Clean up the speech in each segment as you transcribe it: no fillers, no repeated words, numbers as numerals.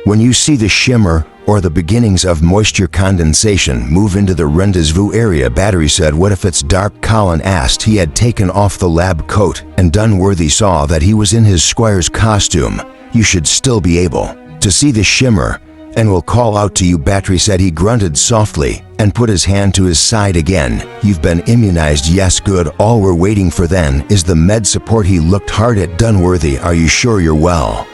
When you see the shimmer or the beginnings of moisture condensation, move into the rendezvous area, Battery said. What if it's dark? Colin asked. He had taken off the lab coat, and Dunworthy saw that he was in his squire's costume. You should still be able to see the shimmer, and will call out to you, Battery said. He grunted softly and put his hand to his side again. You've been immunized. Yes, good. All we're waiting for then is the med support. He looked hard at Dunworthy. Are you sure you're well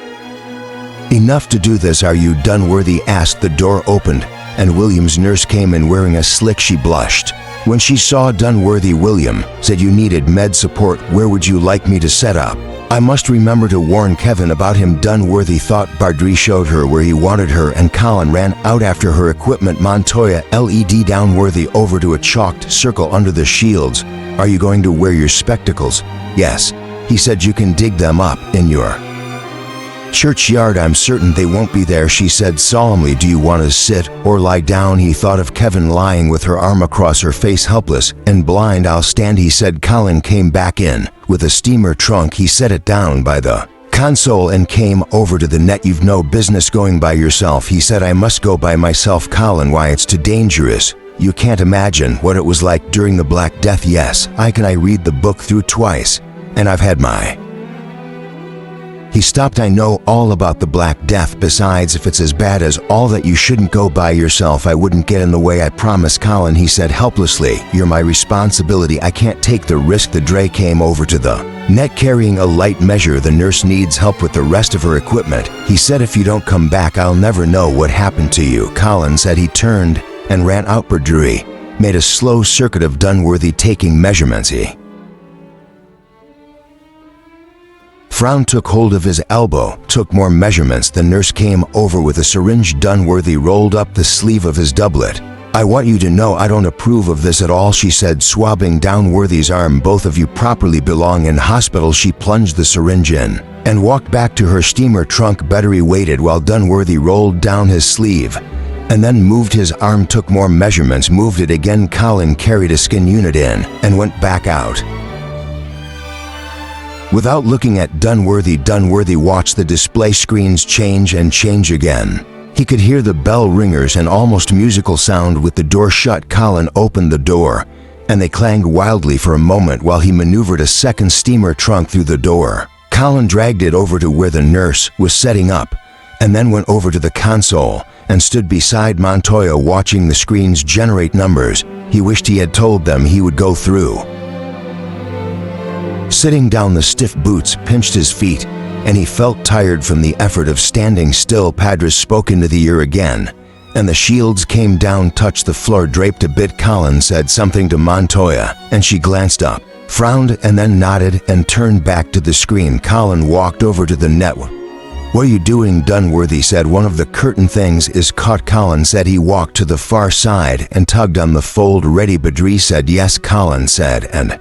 enough to do this? Are you? Dunworthy asked. The door opened, and William's nurse came in wearing a slick. She blushed when she saw Dunworthy. William said, you needed med support. Where would you like me to set up? I must remember to warn Kevin about him, Dunworthy thought. Bardry showed her where he wanted her, and Colin ran out after her equipment. Montoya led Dunworthy over to a chalked circle under the shields. Are you going to wear your spectacles? Yes, he said. You can dig them up in your churchyard. I'm certain they won't be there, she said solemnly. Do you want to sit or lie down? He thought of Kevin lying with her arm across her face, helpless and blind. I'll stand, he said. Colin came back in with a steamer trunk. He set it down by the console and came over to the net. You've no business going by yourself, he said. I must go by myself. Colin, why? It's too dangerous. You can't imagine what it was like during the Black Death. Yes, I can. I read the book through twice, and I've had my... He stopped. I know all about the Black Death. Besides, if it's as bad as all that, you shouldn't go by yourself. I wouldn't get in the way, I promise. Colin, he said helplessly, you're my responsibility. I can't take the risk. The Dre came over to the net carrying a light measure. The nurse needs help with the rest of her equipment. He said, if you don't come back, I'll never know what happened to you. Colin said. He turned and ran out. Bardry made a slow circuit of Dunworthy taking measurements. He frowned, took hold of his elbow, took more measurements. The nurse came over with a syringe. Dunworthy rolled up the sleeve of his doublet. I want you to know I don't approve of this at all, she said, swabbing Dunworthy's arm. Both of you properly belong in hospital. She plunged the syringe in and walked back to her steamer trunk. Battery waited while Dunworthy rolled down his sleeve and then moved his arm, took more measurements, moved it again. Colin carried a skin unit in and went back out. Without looking at Dunworthy, Dunworthy watched the display screens change and change again. He could hear the bell ringers and almost musical sound with the door shut. Colin opened the door, and they clanged wildly for a moment while he maneuvered a second steamer trunk through the door. Colin dragged it over to where the nurse was setting up, and then went over to the console and stood beside Montoya watching the screens generate numbers. He wished he had told them he would go through. Sitting down, the stiff boots pinched his feet, and he felt tired from the effort of standing still. Padres spoke into the ear again, and the shields came down, touched the floor, draped a bit. Colin said something to Montoya, and she glanced up, frowned, and then nodded and turned back to the screen. Colin walked over to the net. What are you doing? Dunworthy said. One of the curtain things is caught, Colin said. He walked to the far side and tugged on the fold. Ready? Bardry said. Yes, Colin said, and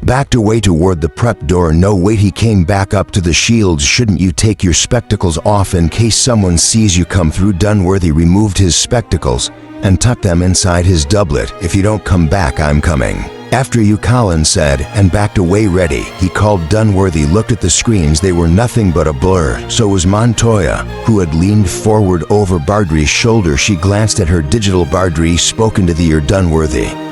backed away toward the prep door. No, wait, he came back up to the shields. Shouldn't you take your spectacles off in case someone sees you come through? Dunworthy removed his spectacles and tucked them inside his doublet. If you don't come back, I'm coming after you, Colin said, and backed away. Ready? He called. Dunworthy looked at the screens. They were nothing but a blur. So was Montoya, who had leaned forward over Bardry's shoulder. She glanced at her digital. Bardry spoke into the ear. Dunworthy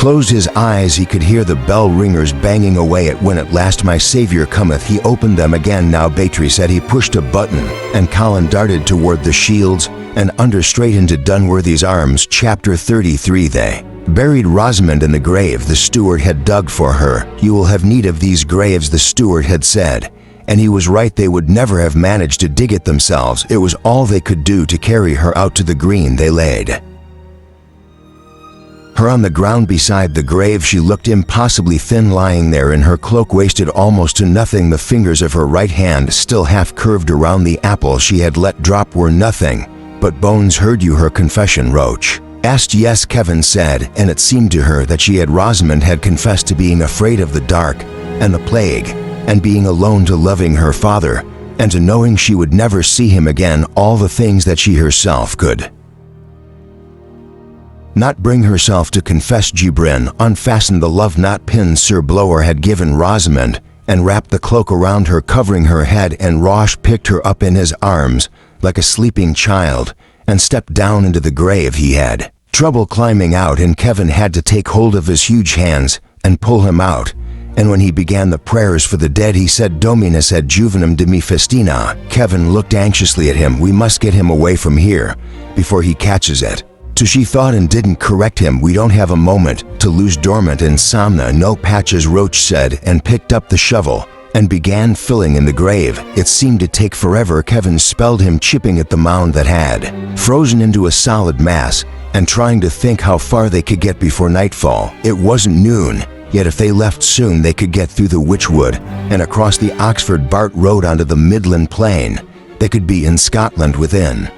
closed his eyes. He could hear the bell ringers banging away at when at last my savior cometh. He opened them again. Now, Battery said. He pushed a button, and Colin darted toward the shields and under straight into Dunworthy's arms. Chapter 33. They buried Rosamond in the grave the steward had dug for her. You will have need of these graves, the steward had said. And he was right. They would never have managed to dig it themselves. It was all they could do to carry her out to the green. They laid her on the ground beside the grave. She looked impossibly thin lying there in her cloak, wasted almost to nothing. The fingers of her right hand, still half curved around the apple she had let drop, were nothing but bones. Heard you her confession? Roach asked. Yes, Kevin said, and it seemed to her that Rosamond had confessed to being afraid of the dark and the plague, and being alone, to loving her father, and to knowing she would never see him again. All the things that she herself could not bring herself to confess. Gibran unfastened the love knot pin Sir Blower had given Rosamond and wrapped the cloak around her, covering her head, and Rosh picked her up in his arms like a sleeping child and stepped down into the grave. He had trouble climbing out, and Kevin had to take hold of his huge hands and pull him out. And when he began the prayers for the dead, he said, Dominus et juvenum de me festina. Kevin looked anxiously at him. We must get him away from here before he catches it. So she thought and didn't correct him. We don't have a moment to lose. Dormant insomnia, no patches, Roach said, and picked up the shovel and began filling in the grave. It seemed to take forever. Kevin spelled him, chipping at the mound that had frozen into a solid mass and trying to think how far they could get before nightfall. It wasn't noon, yet if they left soon they could get through the Witchwood and across the Oxford Bart Road onto the Midland Plain. They could be in Scotland within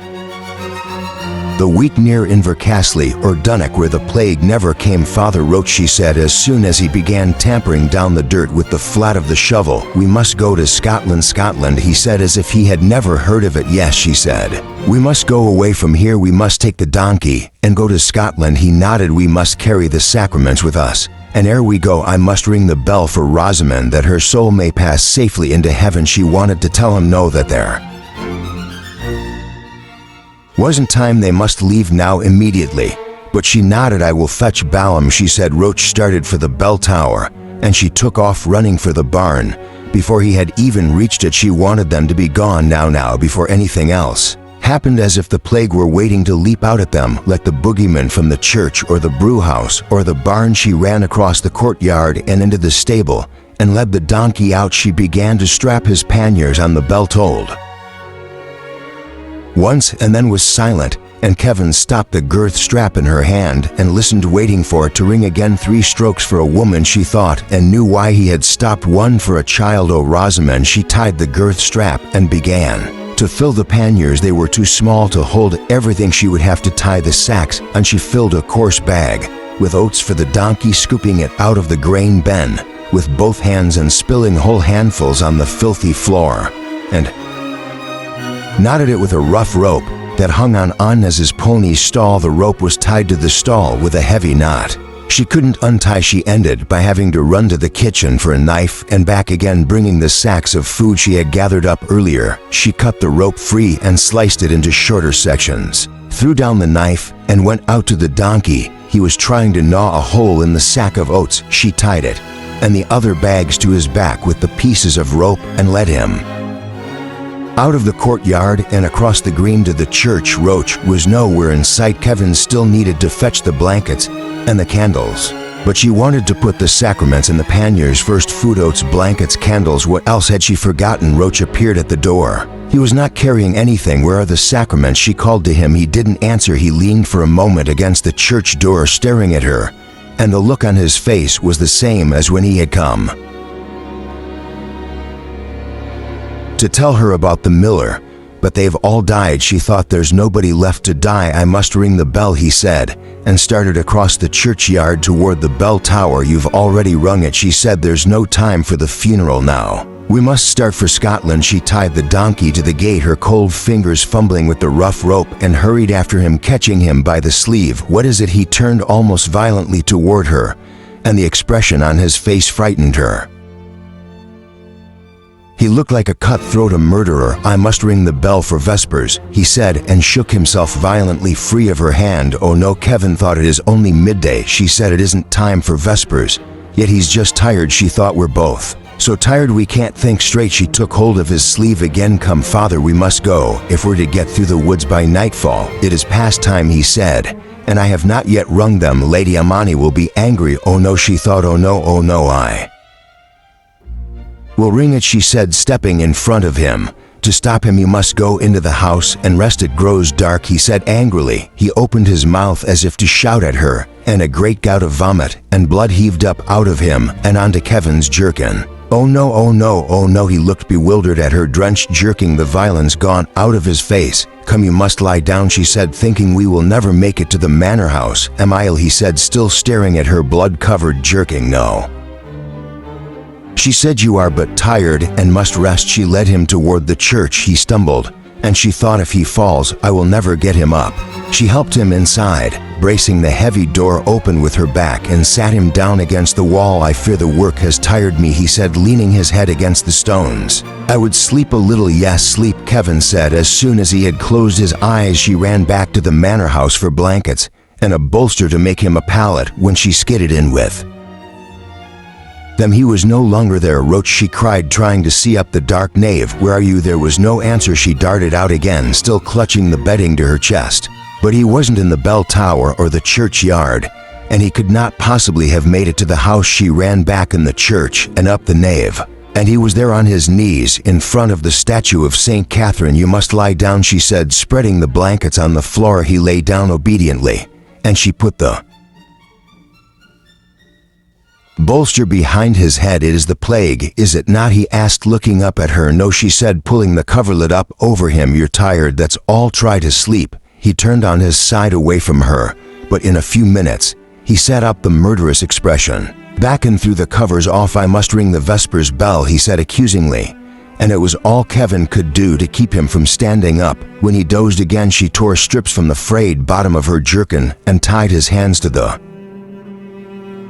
the week, near Invercastley or Dunnock, where the plague never came. Father Roach, she said, as soon as he began tampering down the dirt with the flat of the shovel. We must go to Scotland. Scotland, he said, as if he had never heard of it. Yes, she said. We must go away from here. We must take the donkey and go to Scotland. He nodded. We must carry the sacraments with us. And ere we go, I must ring the bell for Rosamond, that her soul may pass safely into heaven. She wanted to tell him no, that there wasn't time. They must leave now, immediately. But she nodded. I will fetch Balaam, she said. Roach started for the bell tower, and she took off running for the barn. Before he had even reached it, she wanted them to be gone now, before anything else happened, as if the plague were waiting to leap out at them, like the boogeyman from the church or the brewhouse or the barn. She ran across the courtyard and into the stable and led the donkey out. She began to strap his panniers on. The bell tolled once and then was silent, and Kevin stopped the girth strap in her hand and listened, waiting for it to ring again. 3 strokes for a woman, she thought, and knew why he had stopped. 1 for a child. Oh, Rosamond. She tied the girth strap and began to fill the panniers. They were too small to hold everything. She would have to tie the sacks, and she filled a coarse bag with oats for the donkey, scooping it out of the grain bin with both hands and spilling whole handfuls on the filthy floor, and knotted it with a rough rope that hung on as his pony's stall. The rope was tied to the stall with a heavy knot she couldn't untie. She ended by having to run to the kitchen for a knife and back again, bringing the sacks of food she had gathered up earlier. She cut the rope free and sliced it into shorter sections, threw down the knife, and went out to the donkey. He was trying to gnaw a hole in the sack of oats. She tied it and the other bags to his back with the pieces of rope and led him out of the courtyard and across the green to the church. Roach was nowhere in sight. Kevin still needed to fetch the blankets and the candles, but she wanted to put the sacraments in the panniers first. Food, oats, blankets, candles. What else had she forgotten? Roach appeared at the door. He was not carrying anything. Where are the sacraments? She called to him. He didn't answer. He leaned for a moment against the church door, staring at her, and the look on his face was the same as when he had come to tell her about the miller. But they've all died. She thought, there's nobody left to die. I must ring the bell, he said, and started across the churchyard toward the bell tower. You've already rung it, she said. There's no time for the funeral now. We must start for Scotland. She tied the donkey to the gate, her cold fingers fumbling with the rough rope, and hurried after him, catching him by the sleeve. What is it? He turned almost violently toward her, and the expression on his face frightened her. He looked like a cutthroat, a murderer. I must ring the bell for vespers, he said, and shook himself violently free of her hand. Oh no, Kevin thought, it is only midday. She said, it isn't time for vespers. Yet he's just tired, she thought. We're both so tired we can't think straight. She took hold of his sleeve again. Come, Father, we must go. If we're to get through the woods by nightfall, it is past time, he said, and I have not yet rung them. Lady Amani will be angry. Oh no, she thought. Oh no, I will ring it, she said, stepping in front of him. To stop him, you must go into the house and rest. It grows dark, he said angrily. He opened his mouth as if to shout at her, and a great gout of vomit and blood heaved up out of him and onto Kevin's jerkin. Oh no, he looked bewildered at her drenched jerkin, the violence gone out of his face. Come, you must lie down, she said, thinking we will never make it to the manor house. Am I ill, he said, still staring at her blood-covered jerkin. No, she said, you are but tired and must rest. She led him toward the church. He stumbled, and she thought, if he falls, I will never get him up. She helped him inside, bracing the heavy door open with her back and sat him down against the wall. "I fear the work has tired me," he said, leaning his head against the stones. "I would sleep a little." "Yes, sleep," Kevin said. As soon as he had closed his eyes, she ran back to the manor house for blankets and a bolster to make him a pallet when she skidded in with them. He was no longer there. "Roach," she cried, trying to see up the dark nave. "Where are you?" There was no answer. She darted out again, still clutching the bedding to her chest. But he wasn't in the bell tower or the churchyard, and he could not possibly have made it to the house. She ran back in the church and up the nave, and he was there on his knees in front of the statue of St. Catherine. "You must lie down," she said, spreading the blankets on the floor. He lay down obediently, and she put the bolster behind his head. "It is the plague, is it not?" he asked, looking up at her. "No," she said, pulling the coverlet up over him. "You're tired, that's all. Try to sleep." He turned on his side away from her, but in a few minutes, he set up the murderous expression. "Back and threw the covers off." "I must ring the Vespers bell," he said accusingly, and it was all Kevin could do to keep him from standing up. When he dozed again, she tore strips from the frayed bottom of her jerkin and tied his hands to the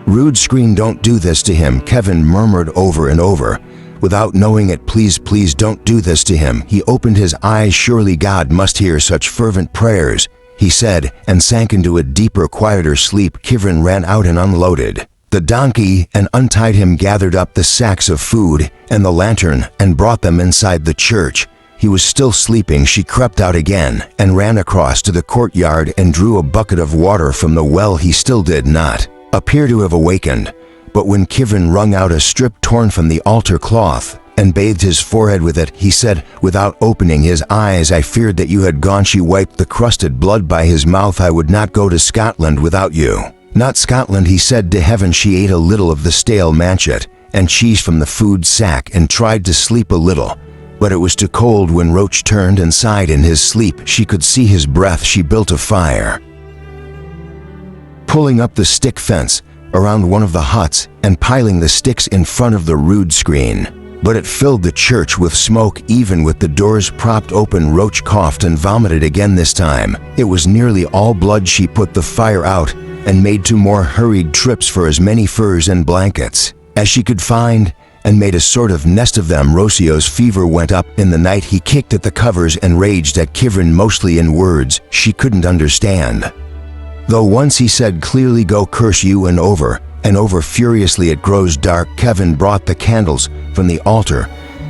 rude screen. "Don't do this to him," Kevin murmured over and over, without knowing it. "Please, please don't do this to him." He opened his eyes. "Surely God must hear such fervent prayers," he said, and sank into a deeper, quieter sleep. Kivrin ran out and unloaded the donkey and untied him, gathered up the sacks of food and the lantern and brought them inside the church. He was still sleeping. She crept out again and ran across to the courtyard and drew a bucket of water from the well. He still did not appear to have awakened, but when Kivrin wrung out a strip torn from the altar cloth and bathed his forehead with it, he said, without opening his eyes, "I feared that you had gone." She wiped the crusted blood by his mouth. "I would not go to Scotland without you." "Not Scotland," he said to heaven. She ate a little of the stale manchet and cheese from the food sack and tried to sleep a little, but it was too cold. When Roach turned and sighed in his sleep, she could see his breath. She built a fire, pulling up the stick fence around one of the huts and piling the sticks in front of the rood screen. But it filled the church with smoke. Even with the doors propped open, Roach coughed and vomited again. This time, it was nearly all blood. She put the fire out and made 2 more hurried trips for as many furs and blankets as she could find and made a sort of nest of them. Rocio's fever went up in the night. He kicked at the covers and raged at Kivrin, mostly in words she couldn't understand. Though once he said clearly, "Go curse you," and over furiously. It grows dark. Kevin brought the candles from the altar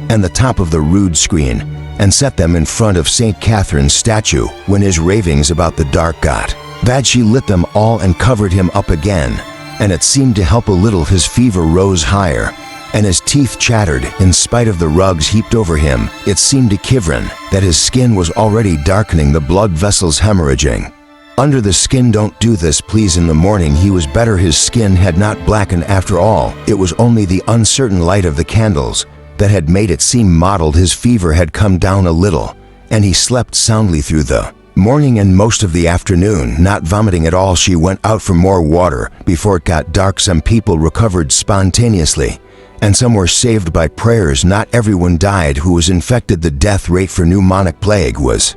and the top of the rood screen and set them in front of St. Catherine's statue. When his ravings about the dark got bad, she lit them all and covered him up again, and it seemed to help a little. His fever rose higher, and his teeth chattered in spite of the rugs heaped over him. It seemed to Kivrin that his skin was already darkening, the blood vessels hemorrhaging under the skin. "Don't do this, please." In the morning, he was better. His skin had not blackened after all. It was only the uncertain light of the candles that had made it seem mottled. His fever had come down a little, and he slept soundly through the morning and most of the afternoon, not vomiting at all. She went out for more water before it got dark. Some people recovered spontaneously, and some were saved by prayers. Not everyone died who was infected. The death rate for pneumonic plague was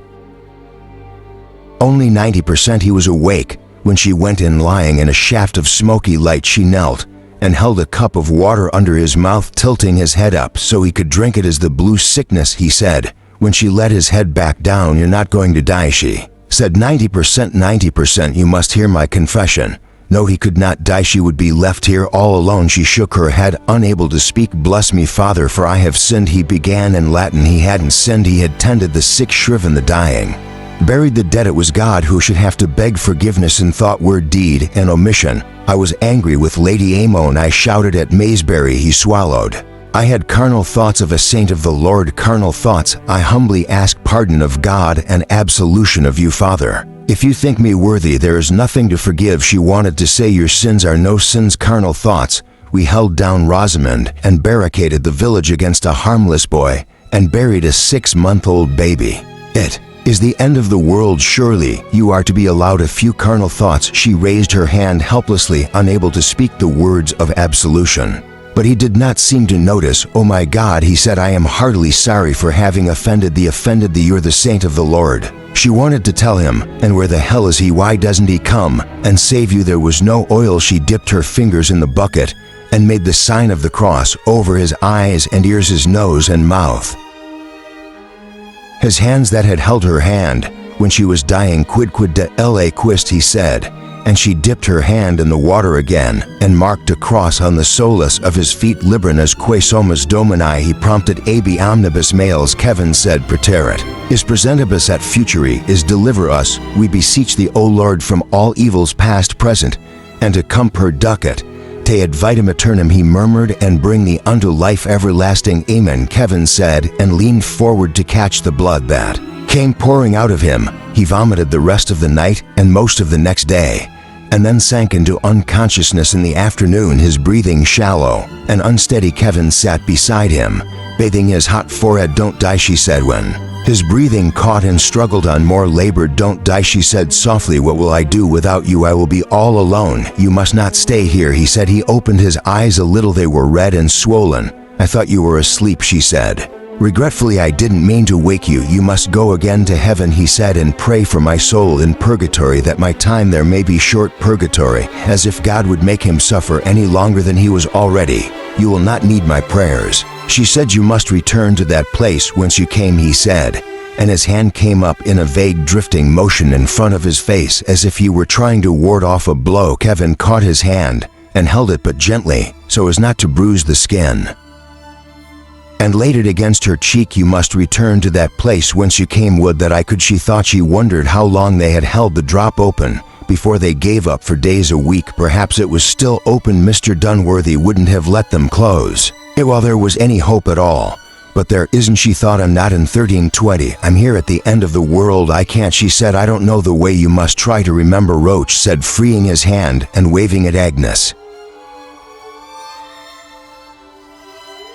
only 90%. He was awake when she went in, lying in a shaft of smoky light. She knelt and held a cup of water under his mouth, tilting his head up so he could drink it. "As the blue sickness," he said. When she let his head back down, "You're not going to die," she said. 90%, 90%. "You must hear my confession." No, he could not die. She would be left here all alone. She shook her head, unable to speak. "Bless me, Father, for I have sinned," he began in Latin. He hadn't sinned. He had tended the sick, shriven the dying, buried the dead. It was God who should have to beg forgiveness in thought, word, deed, and omission. "I was angry with Lady Amon. I shouted at Maysbury." He swallowed. "I had carnal thoughts of a saint of the Lord, carnal thoughts. I humbly ask pardon of God and absolution of you, Father. If you think me worthy, there is nothing to forgive." She wanted to say, "Your sins are no sins." Carnal thoughts. We held down Rosamond and barricaded the village against a harmless boy and buried a 6-month-old baby. It is the end of the world. Surely you are to be allowed a few carnal thoughts." She raised her hand helplessly, unable to speak the words of absolution. But he did not seem to notice. "Oh my God," he said, "I am heartily sorry for having offended thee. You're the saint of the Lord." She wanted to tell him, "And where the hell is he? Why doesn't he come and save you?" There was no oil. She dipped her fingers in the bucket and made the sign of the cross over his eyes and ears, his nose and mouth. His hands that had held her hand when she was dying. "Quid de la quist," he said, and she dipped her hand in the water again and marked a cross on the soles of his feet. "Libranas que somos domini," he prompted. "Ab omnibus males," Kevin said. "Praeterit is presentibus at futuri," is deliver us, we beseech thee, O Lord, from all evils past, present, and to come. "Perducat te ad vitam aeternam," he murmured, "and bring thee unto life everlasting." "Amen," Kevin said, and leaned forward to catch the blood that came pouring out of him. He vomited the rest of the night and most of the next day, and then sank into unconsciousness in the afternoon, his breathing shallow and unsteady. Kevin sat beside him, bathing his hot forehead. "Don't die," she said when his breathing caught and struggled on more labor. "Don't die," she said softly. "What will I do without you? I will be all alone. You must not stay here," he said. He opened his eyes a little. They were red and swollen. "I thought you were asleep," she said. "Regretfully, I didn't mean to wake you. You must go again to heaven," he said, "and pray for my soul in purgatory, that my time there may be short." Purgatory, as if God would make him suffer any longer than he was already. "You will not need my prayers," she said. "You must return to that place whence you came," he said, and his hand came up in a vague drifting motion in front of his face as if he were trying to ward off a blow. Kevin caught his hand and held it, but gently, so as not to bruise the skin, and laid it against her cheek. "You must return to that place whence you came." Would that I could, she thought. She wondered how long they had held the drop open before they gave up. For days, a week, perhaps. It was still open. Mr. Dunworthy wouldn't have let them close it while there was any hope at all. "But there isn't," she thought. "I'm not in 1320. I'm here at the end of the world. I can't," she said. "I don't know the way. You must try to remember," Roach said, freeing his hand and waving at Agnes.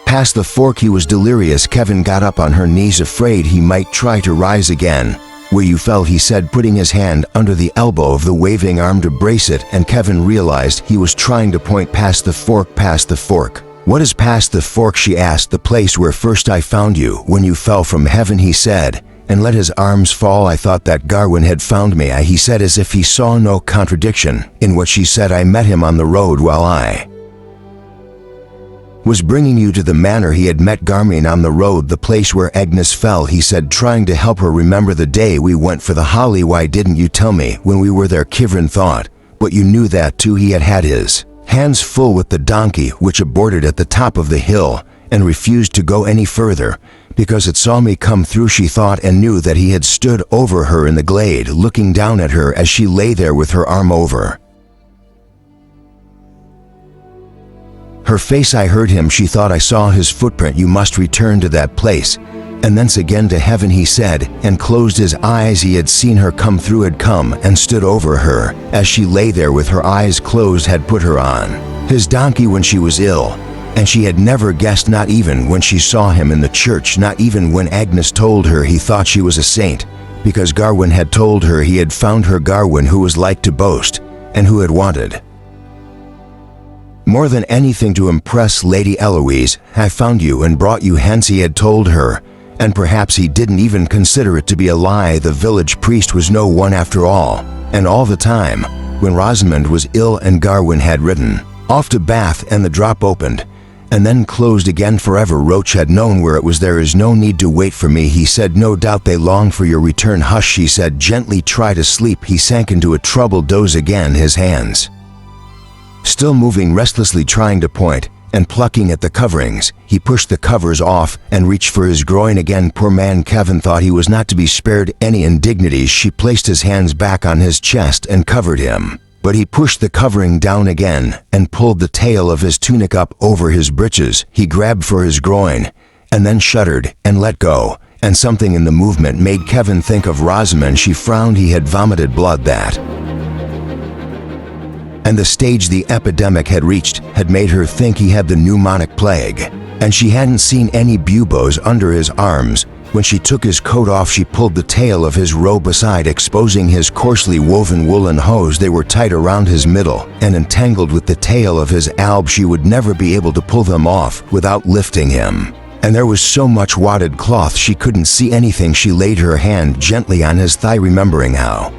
"Pass the fork." He was delirious. Kevin got up on her knees, afraid he might try to rise again. "Where you fell," he said, putting his hand under the elbow of the waving arm to brace it, and Kevin realized he was trying to point past the fork. "Past the fork? What is past the fork?" she asked. "The place where first I found you, when you fell from heaven," he said, and let his arms fall. "I thought that Garwin had found me," he said, as if he saw no contradiction in what she said. "I met him on the road while I was bringing you to the manor." He had met Garmin on the road, the place where Agnes fell, he said, trying to help her remember the day we went for the holly. "Why didn't you tell me when we were there?" Kivrin thought. "But you knew that too." He had had his hands full with the donkey, which aborted at the top of the hill and refused to go any further because it saw me come through, she thought, and knew that he had stood over her in the glade, looking down at her as she lay there with her arm over her face. "I heard him," she thought. "I saw his footprint." "You must return to that place, and thence again to heaven," he said, and closed his eyes. He had seen her come through, had come and stood over her as she lay there with her eyes closed, had put her on his donkey when she was ill, and she had never guessed, not even when she saw him in the church, not even when Agnes told her he thought she was a saint, because Garwin had told her he had found her. Garwin, who was like to boast and who had wanted more than anything to impress Lady Eloise. "I found you and brought you hence," he had told her, and perhaps he didn't even consider it to be a lie. The village priest was no one after all, and all the time, when Rosamond was ill and Garwin had ridden off to Bath and the drop opened and then closed again forever, Roach had known where it was. "There is no need to wait for me," he said. "No doubt they long for your return." "Hush," she said gently. "Try to sleep." He sank into a troubled doze again, his hands still moving restlessly, trying to point and plucking at the coverings. He pushed the covers off and reached for his groin again. Poor man, Kevin thought. He was not to be spared any indignities. She placed his hands back on his chest and covered him, but he pushed the covering down again and pulled the tail of his tunic up over his breeches. He grabbed for his groin and then shuddered and let go, and something in the movement made Kevin think of Rosamond. She frowned. He had vomited blood that, and the stage the epidemic had reached had made her think he had the pneumonic plague, and she hadn't seen any buboes under his arms. When she took his coat off, she pulled the tail of his robe aside, exposing his coarsely woven woolen hose. They were tight around his middle and entangled with the tail of his alb. She would never be able to pull them off without lifting him and there was so much wadded cloth she couldn't see anything. She laid her hand gently on his thigh, remembering how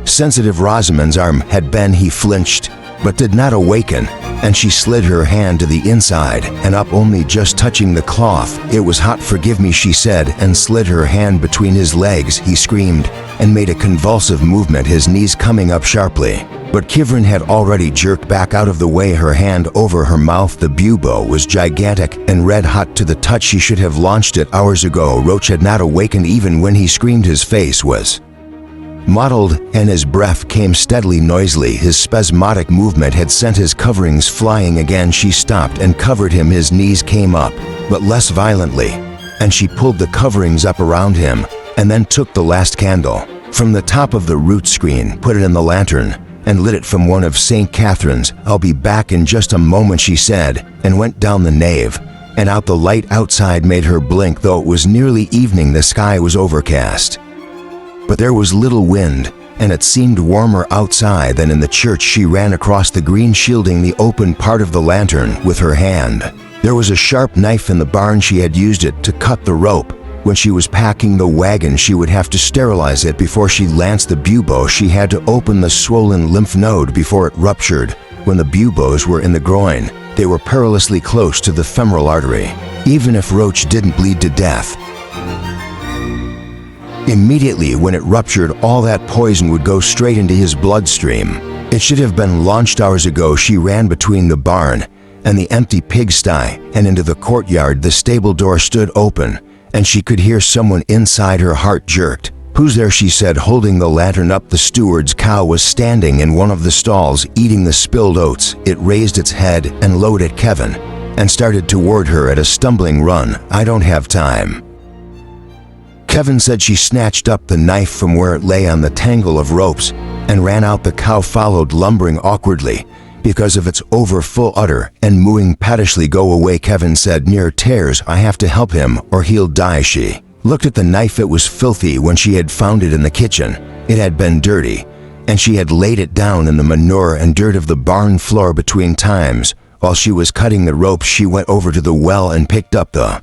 sensitive Rosamond's arm had been. He flinched, but did not awaken, and she slid her hand to the inside and up, only just touching the cloth. "It was hot, forgive me," she said, and slid her hand between his legs. He screamed and made a convulsive movement, his knees coming up sharply. But Kivrin had already jerked back out of the way, her hand over her mouth. The bubo was gigantic and red hot to the touch. She should have launched it hours ago. Roach had not awakened even when he screamed. His face was mottled, and his breath came steadily, noisily. His spasmodic movement had sent his coverings flying again. She stopped and covered him. His knees came up, but less violently, and she pulled the coverings up around him, and then took the last candle from the top of the root screen, put it in the lantern, and lit it from one of St. Catherine's. "I'll be back in just a moment," she said, and went down the nave and out. The light outside made her blink. Though it was nearly evening, the sky was overcast, but there was little wind, and it seemed warmer outside than in the church. She ran across the green, shielding the open part of the lantern with her hand. There was a sharp knife in the barn. She had used it to cut the rope. When she was packing the wagon, she would have to sterilize it before she lanced the bubo. She had to open the swollen lymph node before it ruptured. When the buboes were in the groin, they were perilously close to the femoral artery. Even if Roach didn't bleed to death, immediately when it ruptured, all that poison would go straight into his bloodstream. It should have been launched hours ago. She ran between the barn and the empty pigsty and into the courtyard. The stable door stood open, and she could hear someone inside. Her heart jerked. "Who's there?" she said, holding the lantern up. The steward's cow was standing in one of the stalls, eating the spilled oats. It raised its head and looked at Kevin and started toward her at a stumbling run. "I don't have time," Kevin said. She snatched up the knife from where it lay on the tangle of ropes and ran out. The cow followed, lumbering awkwardly because of its overfull udder and mooing pettishly. "Go away," Kevin said, "near tears. I have to help him or he'll die." She looked at the knife. It was filthy. When she had found it in the kitchen, it had been dirty, and she had laid it down in the manure and dirt of the barn floor between times. While she was cutting the ropes, she went over to the well and picked up the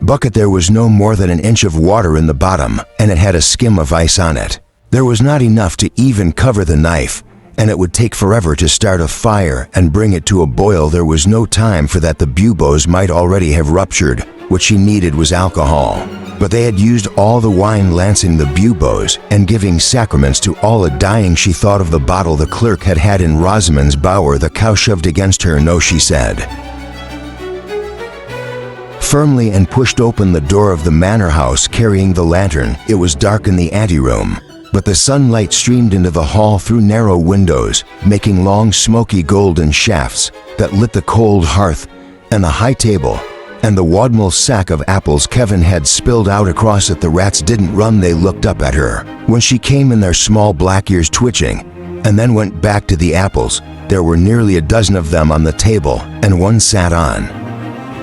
bucket. There was no more than an inch of water in the bottom, and it had a skim of ice on it. There was not enough to even cover the knife, and it would take forever to start a fire and bring it to a boil. There was no time for that. The buboes might already have ruptured. What she needed was alcohol. But they had used all the wine, lancing the buboes and giving sacraments to all the dying. She thought of the bottle the clerk had had in Rosamond's bower. The cow shoved against her. "No," she said firmly, and pushed open the door of the manor house, carrying the lantern. It was dark in the anteroom, but the sunlight streamed into the hall through narrow windows, making long, smoky golden shafts that lit the cold hearth and the high table and the wadmal sack of apples Kevin had spilled out across it. The rats didn't run. They looked up at her when she came in, their small black ears twitching, and then went back to the apples. There were nearly a dozen of them on the table, and one sat on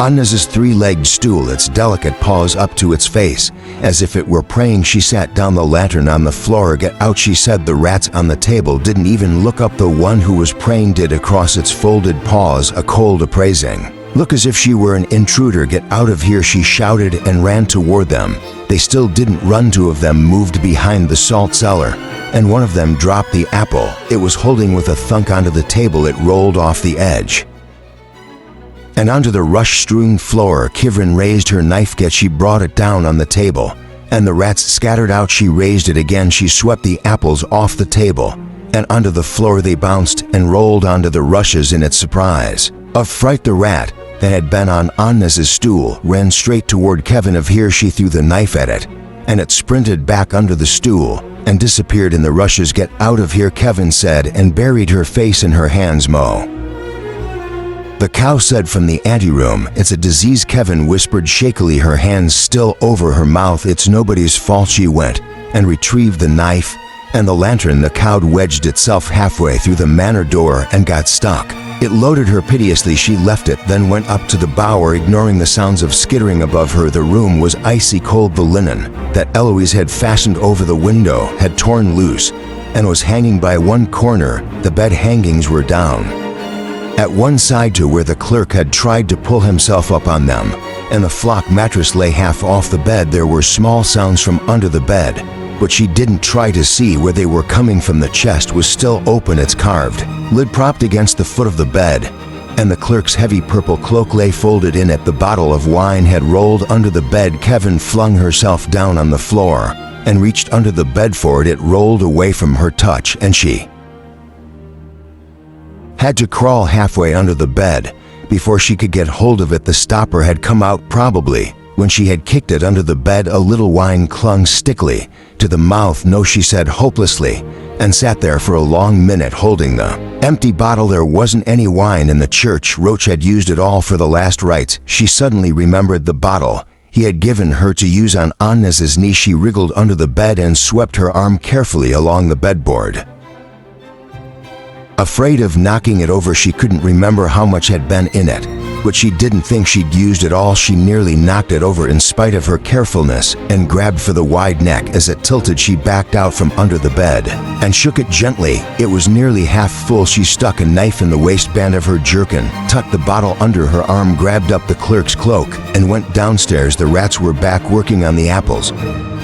Anna's three-legged stool, its delicate paws up to its face, as if it were praying. She sat down, the lantern on the floor. "Get out," she said. The rats on the table didn't even look up. The one who was praying did, across its folded paws, a cold appraising look, as if she were an intruder. "Get out of here," she shouted, and ran toward them. They still didn't run. Two of them moved behind the salt cellar, and one of them dropped the apple it was holding with a thunk onto the table. It rolled off the edge and onto the rush-strewn floor. Kivrin raised her knife. She brought it down on the table, and the rats scattered out. She raised it again. She swept the apples off the table and onto the floor. They bounced and rolled onto the rushes in its surprise. Of fright, the rat that had been on Anna's stool ran straight toward Kevin. "Of here," she threw the knife at it, and it sprinted back under the stool and disappeared in the rushes. "Get out of here," Kevin said, and buried her face in her hands. "Mo," the cow said from the anteroom. "It's a disease," Kevin whispered shakily, her hands still over her mouth. "It's nobody's fault." She went and retrieved the knife and the lantern. The cow wedged itself halfway through the manor door and got stuck. It loaded her piteously. She left it, then went up to the bower, ignoring the sounds of skittering above her. The room was icy cold. The linen that Eloise had fastened over the window had torn loose and was hanging by one corner. The bed hangings were down, At one side to where the clerk had tried to pull himself up on them, and the flock mattress lay half off the bed. There were small sounds from under the bed, but she didn't try to see where they were coming from. The chest was still open, its carved lid propped against the foot of the bed, and the clerk's heavy purple cloak lay folded in it. The bottle of wine had rolled under the bed. Kevin flung herself down on the floor and reached under the bed for it. It rolled away from her touch, and she had to crawl halfway under the bed before she could get hold of it. The stopper had come out probably when she had kicked it under the bed. A little wine clung stickily to the mouth. No, she said hopelessly, and sat there for a long minute holding the empty bottle. There wasn't any wine in the church. Roach had used it all for the last rites. She suddenly remembered the bottle he had given her to use on Agnes's knee. She wriggled under the bed and swept her arm carefully along the bedboard. Afraid of knocking it over, she couldn't remember how much had been in it, but she didn't think she'd used it all. She nearly knocked it over in spite of her carefulness and grabbed for the wide neck. As it tilted, she backed out from under the bed and shook it gently. It was nearly half full. She stuck a knife in the waistband of her jerkin, tucked the bottle under her arm, grabbed up the clerk's cloak, and went downstairs. The rats were back working on the apples,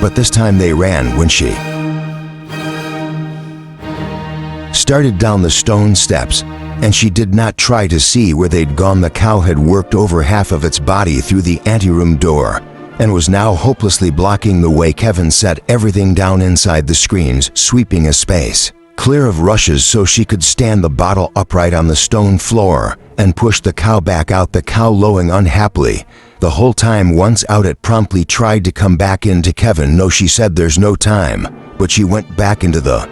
but this time they ran when she started down the stone steps, and she did not try to see where they'd gone. The cow had worked over half of its body through the anteroom door and was now hopelessly blocking the way. Kevin set everything down inside the screens, sweeping a space clear of rushes so she could stand the bottle upright on the stone floor, and pushed the cow back out, the cow lowing unhappily the whole time. Once out, it promptly tried to come back into Kevin. No, she said, there's no time, but she went back into the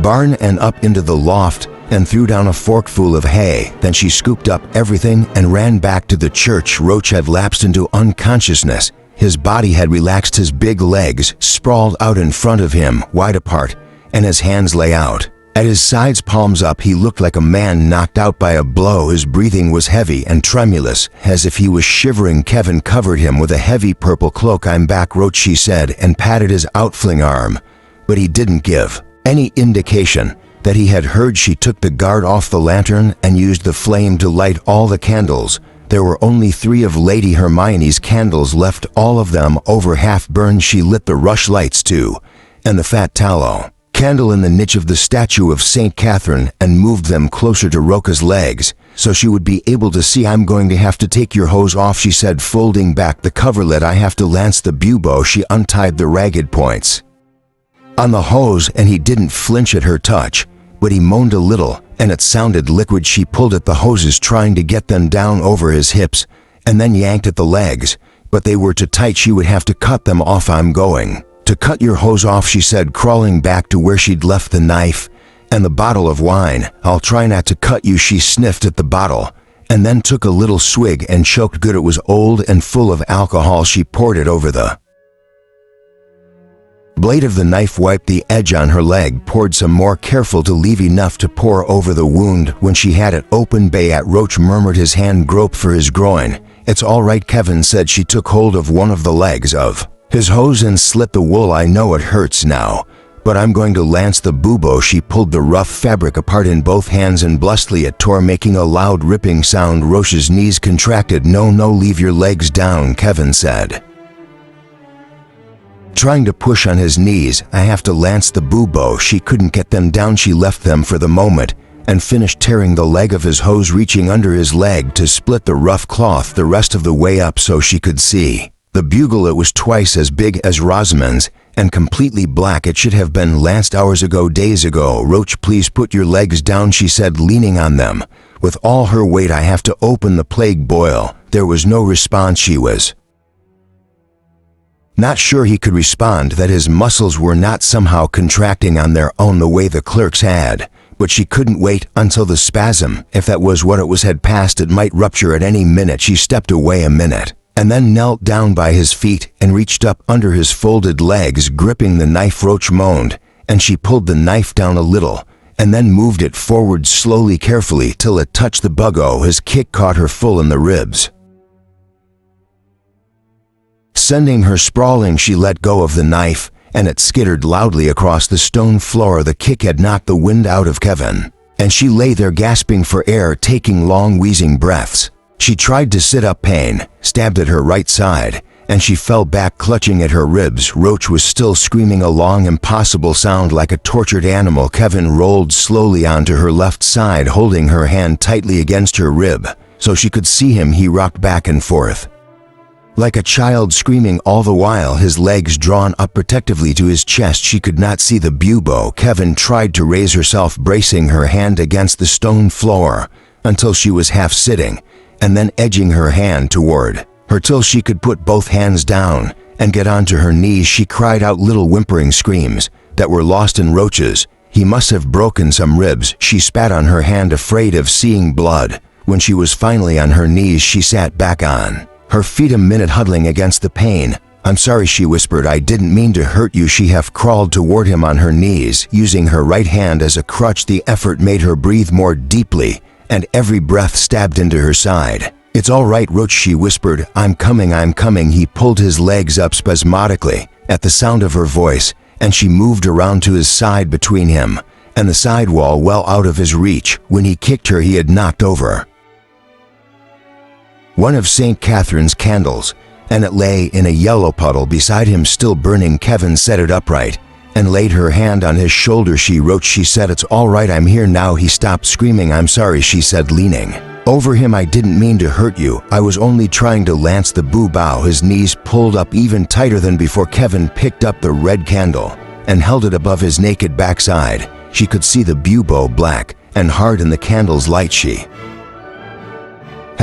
barn and up into the loft and threw down a forkful of hay. Then she scooped up everything and ran back to the church. Roach had lapsed into unconsciousness. His body had relaxed. His big legs sprawled out in front of him, wide apart, and his hands lay out at his sides, palms up. He looked like a man knocked out by a blow. His breathing was heavy and tremulous, as if he was shivering. Kevin covered him with a heavy purple cloak. I'm back, Roach, she said, and patted his outfling arm, but he didn't give any indication that he had heard. She took the guard off the lantern and used the flame to light all the candles. There were only 3 of Lady Hermione's candles left, all of them over half burned. She lit the rush lights too, and the fat tallow candle in the niche of the statue of St. Catherine, and moved them closer to Roca's legs so she would be able to see. I'm going to have to take your hose off, she said, folding back the coverlet. I have to lance the bubo. She untied the ragged points on the hose, and he didn't flinch at her touch, but he moaned a little, and it sounded liquid. She pulled at the hoses, trying to get them down over his hips, and then yanked at the legs, but they were too tight. She would have to cut them off. I'm going to cut your hose off, she said, crawling back to where she'd left the knife and the bottle of wine. I'll try not to cut you. She sniffed at the bottle and then took a little swig and choked good. It was old and full of alcohol. She poured it over the blade of the knife, wiped the edge on her leg, poured some more, careful to leave enough to pour over the wound. When she had it open, Bayat Roach murmured, his hand groped for his groin. It's all right, Kevin said. She took hold of one of the legs of his hose and slit the wool. I know it hurts now, but I'm going to lance the bubo. She pulled the rough fabric apart in both hands, and blustily it tore, making a loud ripping sound. Roach's knees contracted. No, leave your legs down, Kevin said, trying to push on his knees. I have to lance the bubo. She couldn't get them down. She left them for the moment and finished tearing the leg of his hose, reaching under his leg to split the rough cloth the rest of the way up so she could see the bugle. It was twice as big as Rosamond's and completely black. It should have been lanced hours ago, days ago. Roach, please put your legs down, she said, leaning on them with all her weight. I have to open the plague boil. There was no response. She was not sure he could respond, that his muscles were not somehow contracting on their own the way the clerks had, but she couldn't wait until the spasm, if that was what it was, had passed. It might rupture at any minute. She stepped away a minute and then knelt down by his feet and reached up under his folded legs, gripping the knife. Roach moaned, and she pulled the knife down a little and then moved it forward slowly, carefully, till it touched the bugo. His kick caught her full in the ribs, sending her sprawling. She let go of the knife, and it skittered loudly across the stone floor. The kick had knocked the wind out of Kevin. and she lay there gasping for air, taking long wheezing breaths. She tried to sit up. Pain stabbed at her right side, and she fell back clutching at her ribs. Roach was still screaming a long, impossible sound like a tortured animal. Kevin rolled slowly onto her left side, holding her hand tightly against her rib so she could see him. He rocked back and forth like a child, screaming all the while, his legs drawn up protectively to his chest. She could not see the bubo. Kevin tried to raise herself, bracing her hand against the stone floor until she was half sitting, and then edging her hand toward her till she could put both hands down and get onto her knees. She cried out little whimpering screams that were lost in Roach's. He must have broken some ribs. She spat on her hand, afraid of seeing blood. When she was finally on her knees, she sat back on her feet a minute, huddling against the pain. "I'm sorry," she whispered. "I didn't mean to hurt you." She half crawled toward him on her knees, using her right hand as a crutch. The effort made her breathe more deeply, and every breath stabbed into her side. "It's all right, Roach," she whispered. I'm coming." He pulled his legs up spasmodically at the sound of her voice, and she moved around to his side, between him and the sidewall, well out of his reach. When he kicked her, he had knocked over one of St. Catherine's candles, and it lay in a yellow puddle beside him, still burning. Kevin set it upright and laid her hand on his shoulder. She said, "It's all right, I'm here now." He stopped screaming. "I'm sorry," she said, leaning over him. "I didn't mean to hurt you. I was only trying to lance the bow." His knees pulled up even tighter than before. Kevin picked up the red candle and held it above his naked backside. She could see the bubo, black and hard in the candle's light. She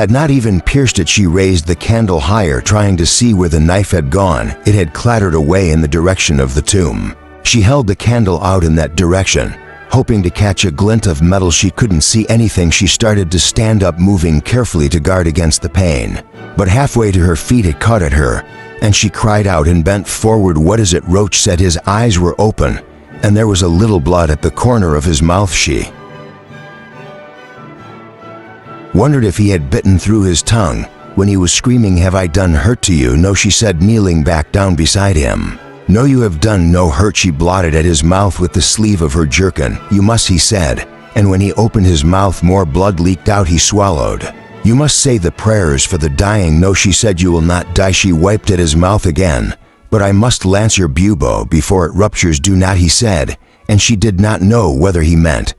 had not even pierced it. She raised the candle higher, trying to see where the knife had gone. It had clattered away in the direction of the tomb. She held the candle out in that direction, hoping to catch a glint of metal. She couldn't see anything. She started to stand up, moving carefully to guard against the pain. But halfway to her feet, it caught at her, and she cried out and bent forward. "What is it?" Roach said. His eyes were open, and there was a little blood at the corner of his mouth. She wondered if he had bitten through his tongue when he was screaming, "Have I done hurt to you?" "No," she said, kneeling back down beside him. "No, you have done no hurt." She blotted at his mouth with the sleeve of her jerkin. "You must," he said, and when he opened his mouth, more blood leaked out. He swallowed. "You must say the prayers for the dying." "No," she said, "you will not die." She wiped at his mouth again. "But I must lance your bubo before it ruptures." "Do not," he said, and she did not know whether he meant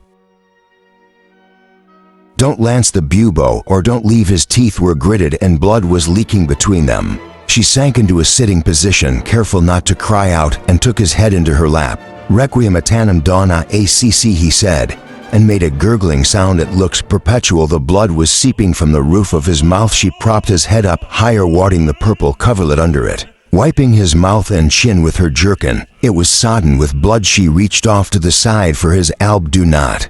don't lance the bubo or don't leave. His teeth were gritted and blood was leaking between them. She sank into a sitting position, careful not to cry out, and took his head into her lap. "Requiem aetanam dona acc," he said, and made a gurgling sound. "It looks perpetual." The blood was seeping from the roof of his mouth. She propped his head up higher, wadding the purple coverlet under it, wiping his mouth and chin with her jerkin. It was sodden with blood. She reached off to the side for his alb. "Do not,"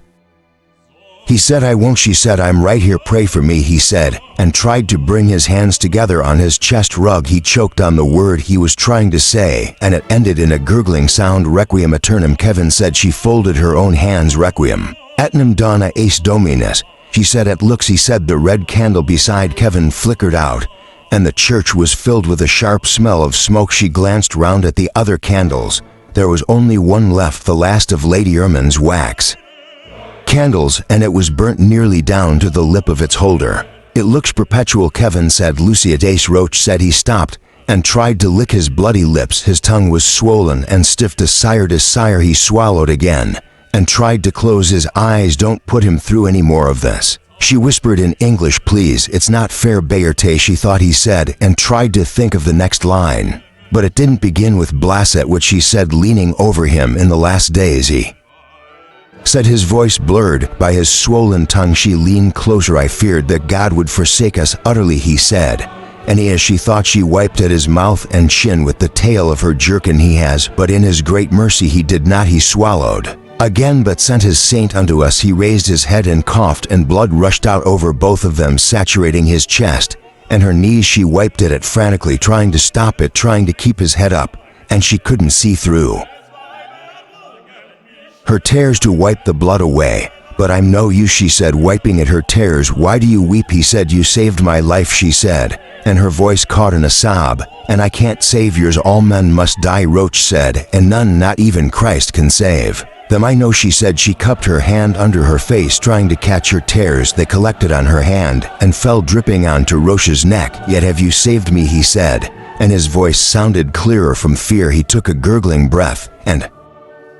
he said. "I won't," she said. "I'm right here. Pray for me," he said, and tried to bring his hands together on his chest rug. He choked on the word he was trying to say, and it ended in a gurgling sound. "Requiem aeternam," Kevin said. She folded her own hands. "Requiem aeternam dona ace dominus," she said. "It looks," he said. The red candle beside Kevin flickered out, and the church was filled with a sharp smell of smoke. She glanced round at the other candles. There was only one left, the last of Lady Ermine's wax candles, and it was burnt nearly down to the lip of its holder. "It looks perpetual," Kevin said. "Lucia Dace," Roach said. He stopped and tried to lick his bloody lips. His tongue was swollen and stiff. Desire. He swallowed again and tried to close his eyes. "Don't put him through any more of this," she whispered in English. "Please, it's not fair." "Bayerte," she thought he said, and tried to think of the next line. But it didn't begin with Blasset, which she said, leaning over him. "In the last days," he said, his voice blurred by his swollen tongue. She leaned closer. "I feared that God would forsake us utterly," he said, and as she thought, she wiped at his mouth and chin with the tail of her jerkin. "He has, but in his great mercy he did not." He swallowed again, "but sent his saint unto us." He raised his head and coughed, and blood rushed out over both of them, saturating his chest and her knees. She wiped at it frantically, trying to stop it, trying to keep his head up, and she couldn't see through her tears to wipe the blood away. "But I'm no use," she said, wiping at her tears. "Why do you weep?" he said. "You saved my life," she said, and her voice caught in a sob. "And I can't save yours. All men must die," Roach said, "and none, not even Christ, can save Them I know, she said. She cupped her hand under her face, trying to catch her tears. They collected on her hand and fell dripping onto Roche's neck. Yet have you saved me, he said, and his voice sounded clearer from fear. He took a gurgling breath, and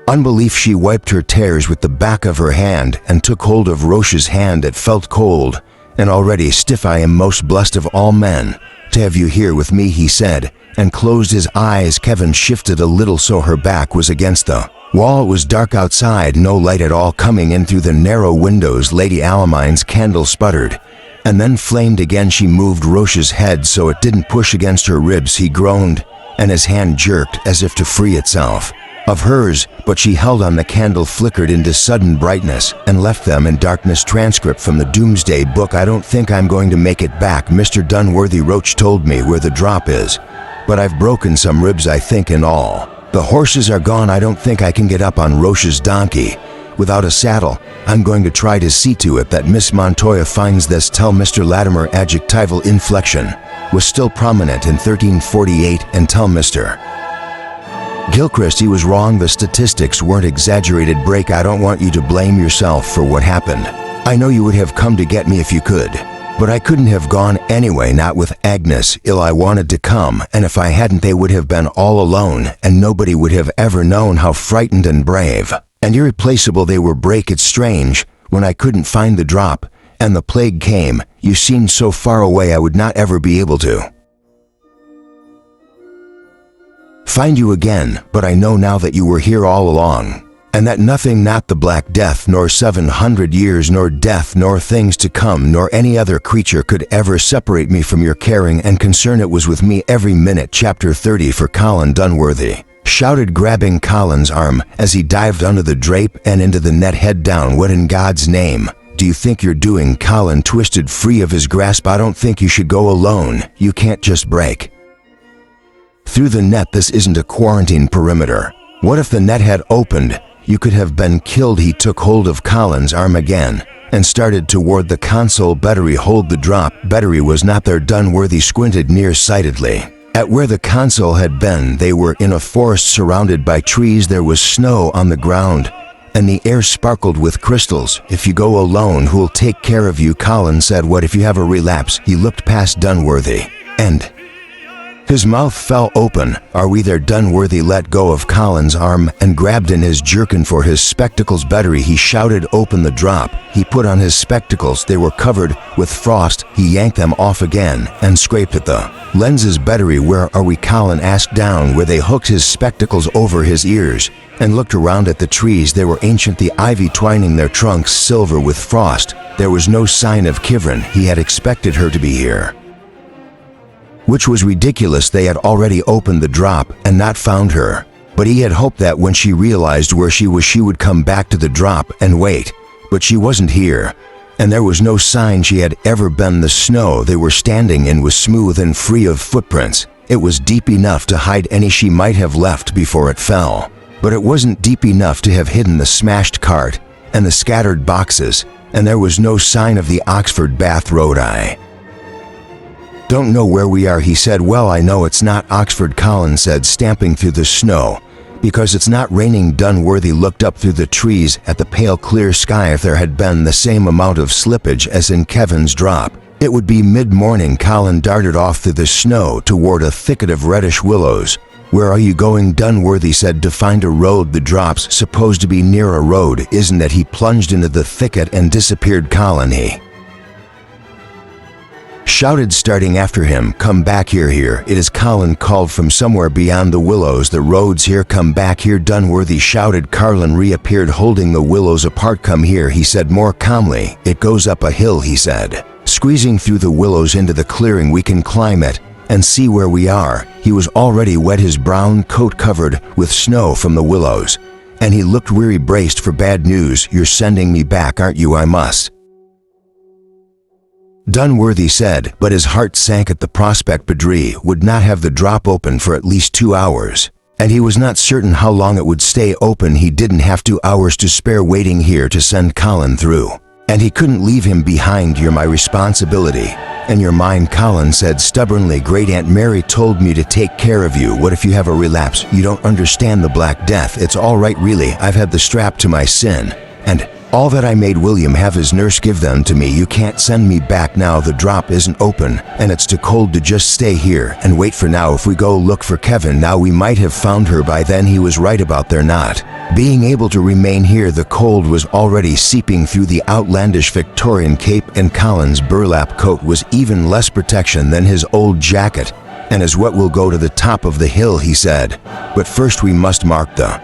unbelief, she wiped her tears with the back of her hand and took hold of Roche's hand. It felt cold and already stiff. I am most blessed of all men to have you here with me, he said, and closed his eyes. Kevin shifted a little so her back was against the wall. It was dark outside, no light at all coming in through the narrow windows. Lady Alamine's candle sputtered and then flamed again. She moved Roche's head so it didn't push against her ribs. He groaned and his hand jerked as if to free itself of hers, but she held on. The candle flickered into sudden brightness and left them in darkness. Transcript from the Doomsday Book. I don't think I'm going to make it back. Mr. Dunworthy, Roche told me where the drop is, but I've broken some ribs, I think, in all. The horses are gone. I don't think I can get up on Roche's donkey without a saddle. I'm going to try to see to it that Miss Montoya finds this. Tell Mr. Latimer adjectival inflection was still prominent in 1348, and tell Mr. Gilchrist he was wrong. The statistics weren't exaggerated. Break, I don't want you to blame yourself for what happened. I know you would have come to get me if you could, but I couldn't have gone anyway, not with Agnes ill. I wanted to come, and if I hadn't they would have been all alone, and nobody would have ever known how frightened and brave and irreplaceable they were. Break, it's strange, when I couldn't find the drop, and the plague came, you seemed so far away I would not ever be able to find you again, but I know now that you were here all along, and that nothing, not the Black Death, nor 700 years, nor death, nor things to come, nor any other creature could ever separate me from your caring and concern. It was with me every minute. Chapter 30 for Colin Dunworthy shouted, grabbing Colin's arm as he dived under the drape and into the net. Head down. What in God's name do you think you're doing? Colin twisted free of his grasp. I don't think you should go alone. You can't just break through the net. This isn't a quarantine perimeter. What if the net had opened? You could have been killed. He took hold of Colin's arm again and started toward the console. Battery, hold the drop. Battery was not there. Dunworthy squinted nearsightedly at where the console had been. They were in a forest surrounded by trees. There was snow on the ground and the air sparkled with crystals. If you go alone, who'll take care of you? Colin said. What if you have a relapse? He looked past Dunworthy and his mouth fell open. Are we there? Dunworthy let go of Colin's arm and grabbed in his jerkin for his spectacles. Battery, he shouted. Open the drop. He put on his spectacles. They were covered with frost. He yanked them off again and scraped at the lenses. Battery, where are we? Colin asked. Down where they hooked his spectacles over his ears and looked around at the trees. They were ancient, the ivy twining their trunks silver with frost. There was no sign of Kivrin. He had expected her to be here, which was ridiculous. They had already opened the drop and not found her. But he had hoped that when she realized where she was, she would come back to the drop and wait. But she wasn't here, and there was no sign she had ever been. The snow they were standing in was smooth and free of footprints. It was deep enough to hide any she might have left before it fell, but it wasn't deep enough to have hidden the smashed cart and the scattered boxes, and there was no sign of the Oxford Bath Road. I don't know where we are, he said. Well, I know it's not Oxford, Colin said, stamping through the snow, because it's not raining. Dunworthy looked up through the trees at the pale clear sky. If there had been the same amount of slippage as in Kevin's drop, it would be mid-morning. Colin darted off through the snow toward a thicket of reddish willows. Where are you going? Dunworthy said. To find a road. The drop's supposed to be near a road, isn't it? He plunged into the thicket and disappeared. Colin, he shouted, starting after him. Come back here. Here it is, Colin called from somewhere beyond the willows. The road's here. Come back here, Dunworthy shouted. Colin reappeared holding the willows apart. Come here, he said more calmly. It goes up a hill, he said, squeezing through the willows into the clearing. We can climb it and see where we are. He was already wet, his brown coat covered with snow from the willows, and he looked weary. Braced for bad news. You're sending me back, aren't you? I must, Dunworthy said, but his heart sank at the prospect. Badri would not have the drop open for at least 2 hours, and he was not certain how long it would stay open. He didn't have 2 hours to spare waiting here to send Colin through, and he couldn't leave him behind. You're my responsibility. "And your mind," Colin said stubbornly. "Great Aunt Mary told me to take care of you. What if you have a relapse? You don't understand the Black Death. It's all right, really. I've had the strap to my sin. And all that I made William have his nurse give them to me. You can't send me back now. The drop isn't open, and it's too cold to just stay here and wait for now. If we go look for Kevin now, we might have found her by then." He was right about there not being able to remain here. The cold was already seeping through the outlandish Victorian cape, and Colin's burlap coat was even less protection than his old jacket. "And as what, we'll go to the top of the hill," he said. "But first we must mark the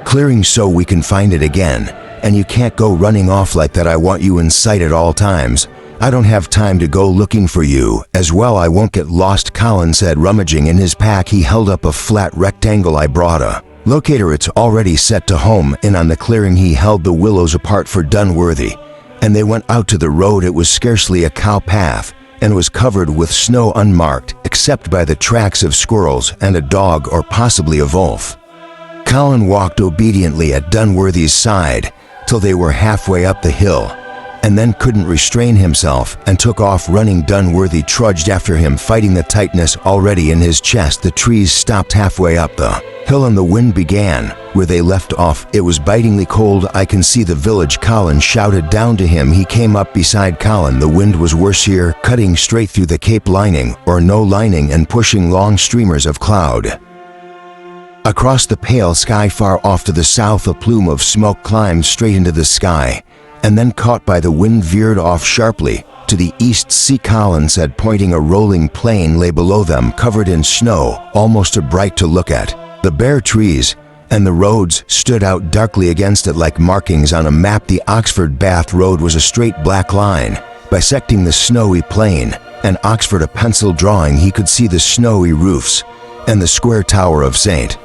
clearing so we can find it again. And you can't go running off like that. I want you in sight at all times. I don't have time to go looking for you. As well, I won't get lost," Colin said, rummaging in his pack. He held up a flat rectangle. "I brought a locator. It's already set to home in on the clearing." He held the willows apart for Dunworthy, and they went out to the road. It was scarcely a cow path, and was covered with snow, unmarked, except by the tracks of squirrels and a dog or possibly a wolf. Colin walked obediently at Dunworthy's side till they were halfway up the hill, and then couldn't restrain himself and took off running. Dunworthy trudged after him, fighting the tightness already in his chest. The trees stopped halfway up the hill and the wind began where they left off. It was bitingly cold. "I can see the village," Colin shouted down to him. He came up beside Colin. The wind was worse here, cutting straight through the cape, lining or no lining, and pushing long streamers of cloud across the pale sky. Far off to the south, a plume of smoke climbed straight into the sky, and then, caught by the wind, veered off sharply. To the east, "See," Colin said, pointing. A rolling plain lay below them, covered in snow, almost too bright to look at. The bare trees and the roads stood out darkly against it like markings on a map. The Oxford Bath Road was a straight black line, bisecting the snowy plain, and Oxford a pencil drawing. He could see the snowy roofs and the square tower of St.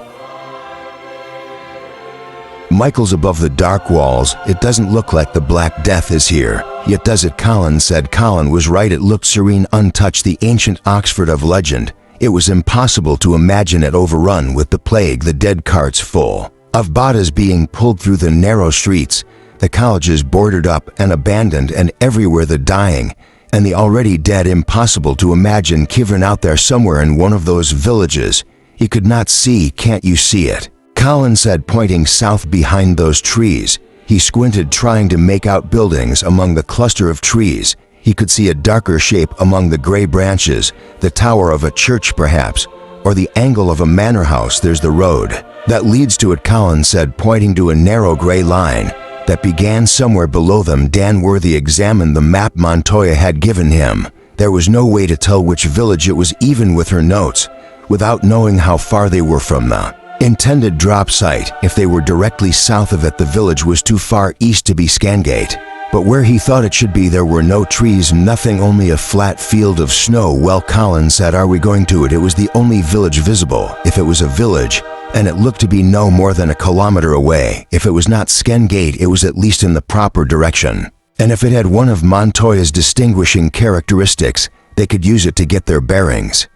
Michael's above the dark walls. "It doesn't look like the Black Death is here, yet does it?" Colin said. Colin was right. It looked serene, untouched, the ancient Oxford of legend. It was impossible to imagine it overrun with the plague, the dead carts full of bodies being pulled through the narrow streets, the colleges boarded up and abandoned, and everywhere the dying and the already dead. Impossible to imagine Kivern out there somewhere in one of those villages. He could not see. "Can't you see it?" Colin said, pointing south behind those trees. He squinted, trying to make out buildings among the cluster of trees. He could see a darker shape among the gray branches, the tower of a church perhaps, or the angle of a manor house. "There's the road that leads to it," Colin said, pointing to a narrow gray line that began somewhere below them. Dunworthy examined the map Montoya had given him. There was no way to tell which village it was, even with her notes, without knowing how far they were from the intended drop site. If they were directly south of it, the village was too far east to be Scangate. But where he thought it should be, there were no trees, nothing, only a flat field of snow. "Well," Colin said, "are we going to it?" It was the only village visible, if it was a village, and it looked to be no more than a kilometer away. If it was not Scangate, it was at least in the proper direction. And if it had one of Montoya's distinguishing characteristics, they could use it to get their bearings.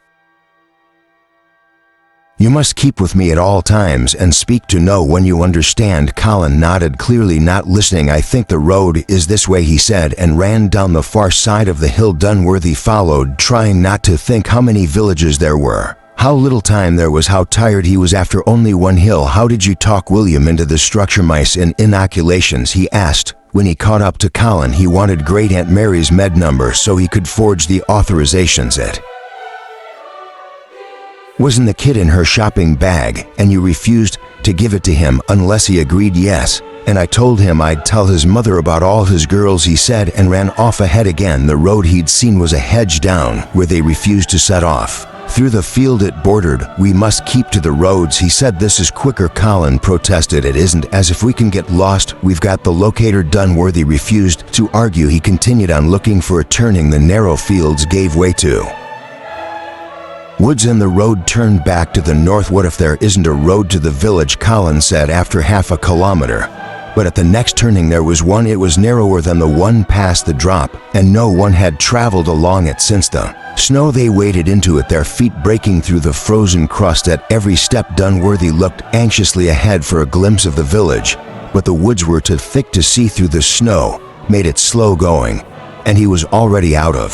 "You must keep with me at all times and speak to know when you understand." Colin nodded, clearly not listening. "I think the road is this way," he said, and ran down the far side of the hill. Dunworthy followed, trying not to think how many villages there were, how little time there was, how tired he was after only one hill. "How did you talk William into the structure mice and inoculations?" he asked. When he caught up to Colin, he wanted Great Aunt Mary's med number so he could forge the authorizations. "It wasn't the kid in her shopping bag, and you refused to give it to him unless he agreed?" "Yes, and I told him I'd tell his mother about all his girls," he said, and ran off ahead again. The road he'd seen was a hedge down where they refused to set off. Through the field it bordered. "We must keep to the roads," he said. "This is quicker," Colin protested. "It isn't. As if we can get lost. We've got the locator." Dunworthy refused to argue. He continued on, looking for a turning. The narrow fields gave way to woods and the road turned back to the north. "What if there isn't a road to the village?" Colin said, after half a kilometer. But at the next turning there was one. It was narrower than the one past the drop, and no one had traveled along it since the snow. They waded into it, their feet breaking through the frozen crust at every step. Dunworthy looked anxiously ahead for a glimpse of the village, but the woods were too thick to see through. The snow made it slow going, and he was already out of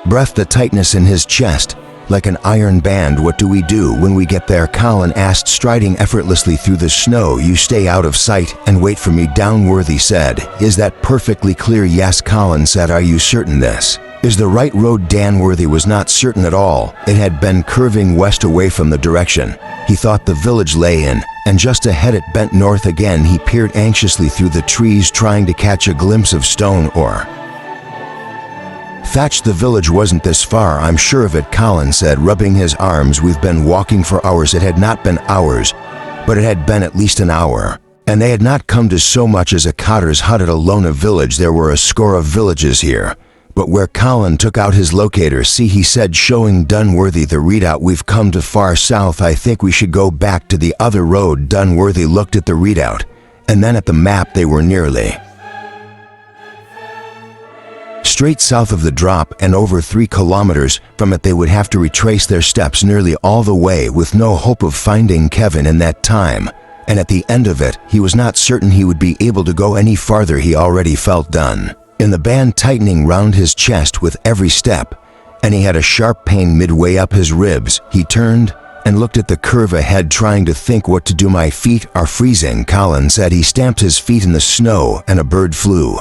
breath. The tightness in his chest, like an iron band. What do we do when we get there? Colin asked, striding effortlessly through the snow. You stay out of sight and wait for me, Downworthy said. Is that perfectly clear? Yes, Colin said. Are you certain this is the right road? Downworthy was not certain at all. It had been curving west away from the direction he thought the village lay in, and just ahead it bent north again. He peered anxiously through the trees, trying to catch a glimpse of stone or thatch. The village wasn't this far, I'm sure of it, Colin said, rubbing his arms. We've been walking for hours. It had not been hours, but it had been at least an hour, and they had not come to so much as a cotter's hut at Alona village. There were a score of villages here, but where? Colin took out his locator. See, he said, showing Dunworthy the readout. We've come to far south. I think we should go back to the other road. Dunworthy looked at the readout and then at the map. They were nearly straight south of the drop, and over 3 kilometers from it they would have to retrace their steps nearly all the way, with no hope of finding Kevin in that time. And at the end of it, he was not certain he would be able to go any farther. He already felt done in the band tightening round his chest with every step, and he had a sharp pain midway up his ribs. He turned and looked at the curve ahead, trying to think what to do. My feet are freezing, Colin said. He stamped his feet in the snow, and a bird flew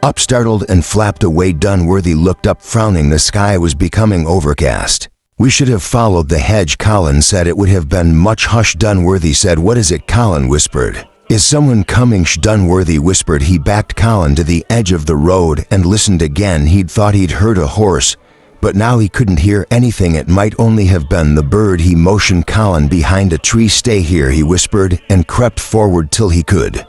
up, startled, and flapped away. Dunworthy looked up, frowning. The sky was becoming overcast. We should have followed the hedge, Colin said. It would have been much. Hush, Dunworthy said. What is it? Colin whispered. Is someone coming? Shh, Dunworthy whispered. He backed Colin to the edge of the road and listened again. He'd thought he'd heard a horse, but now he couldn't hear anything. It might only have been the bird. He motioned Colin behind a tree. Stay here, he whispered, and crept forward till he could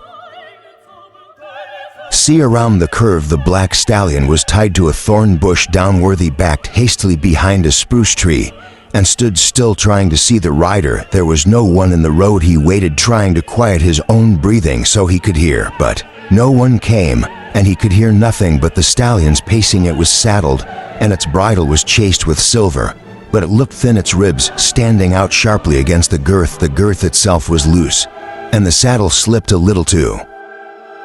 see around the curve. The black stallion was tied to a thorn bush. Downworthy backed hastily behind a spruce tree and stood still, trying to see the rider. There was no one in the road. He waited, trying to quiet his own breathing so he could hear, but no one came, and he could hear nothing but the stallion's pacing. It was saddled, and its bridle was chased with silver, but it looked thin, its ribs standing out sharply against the girth. The girth itself was loose, and the saddle slipped a little to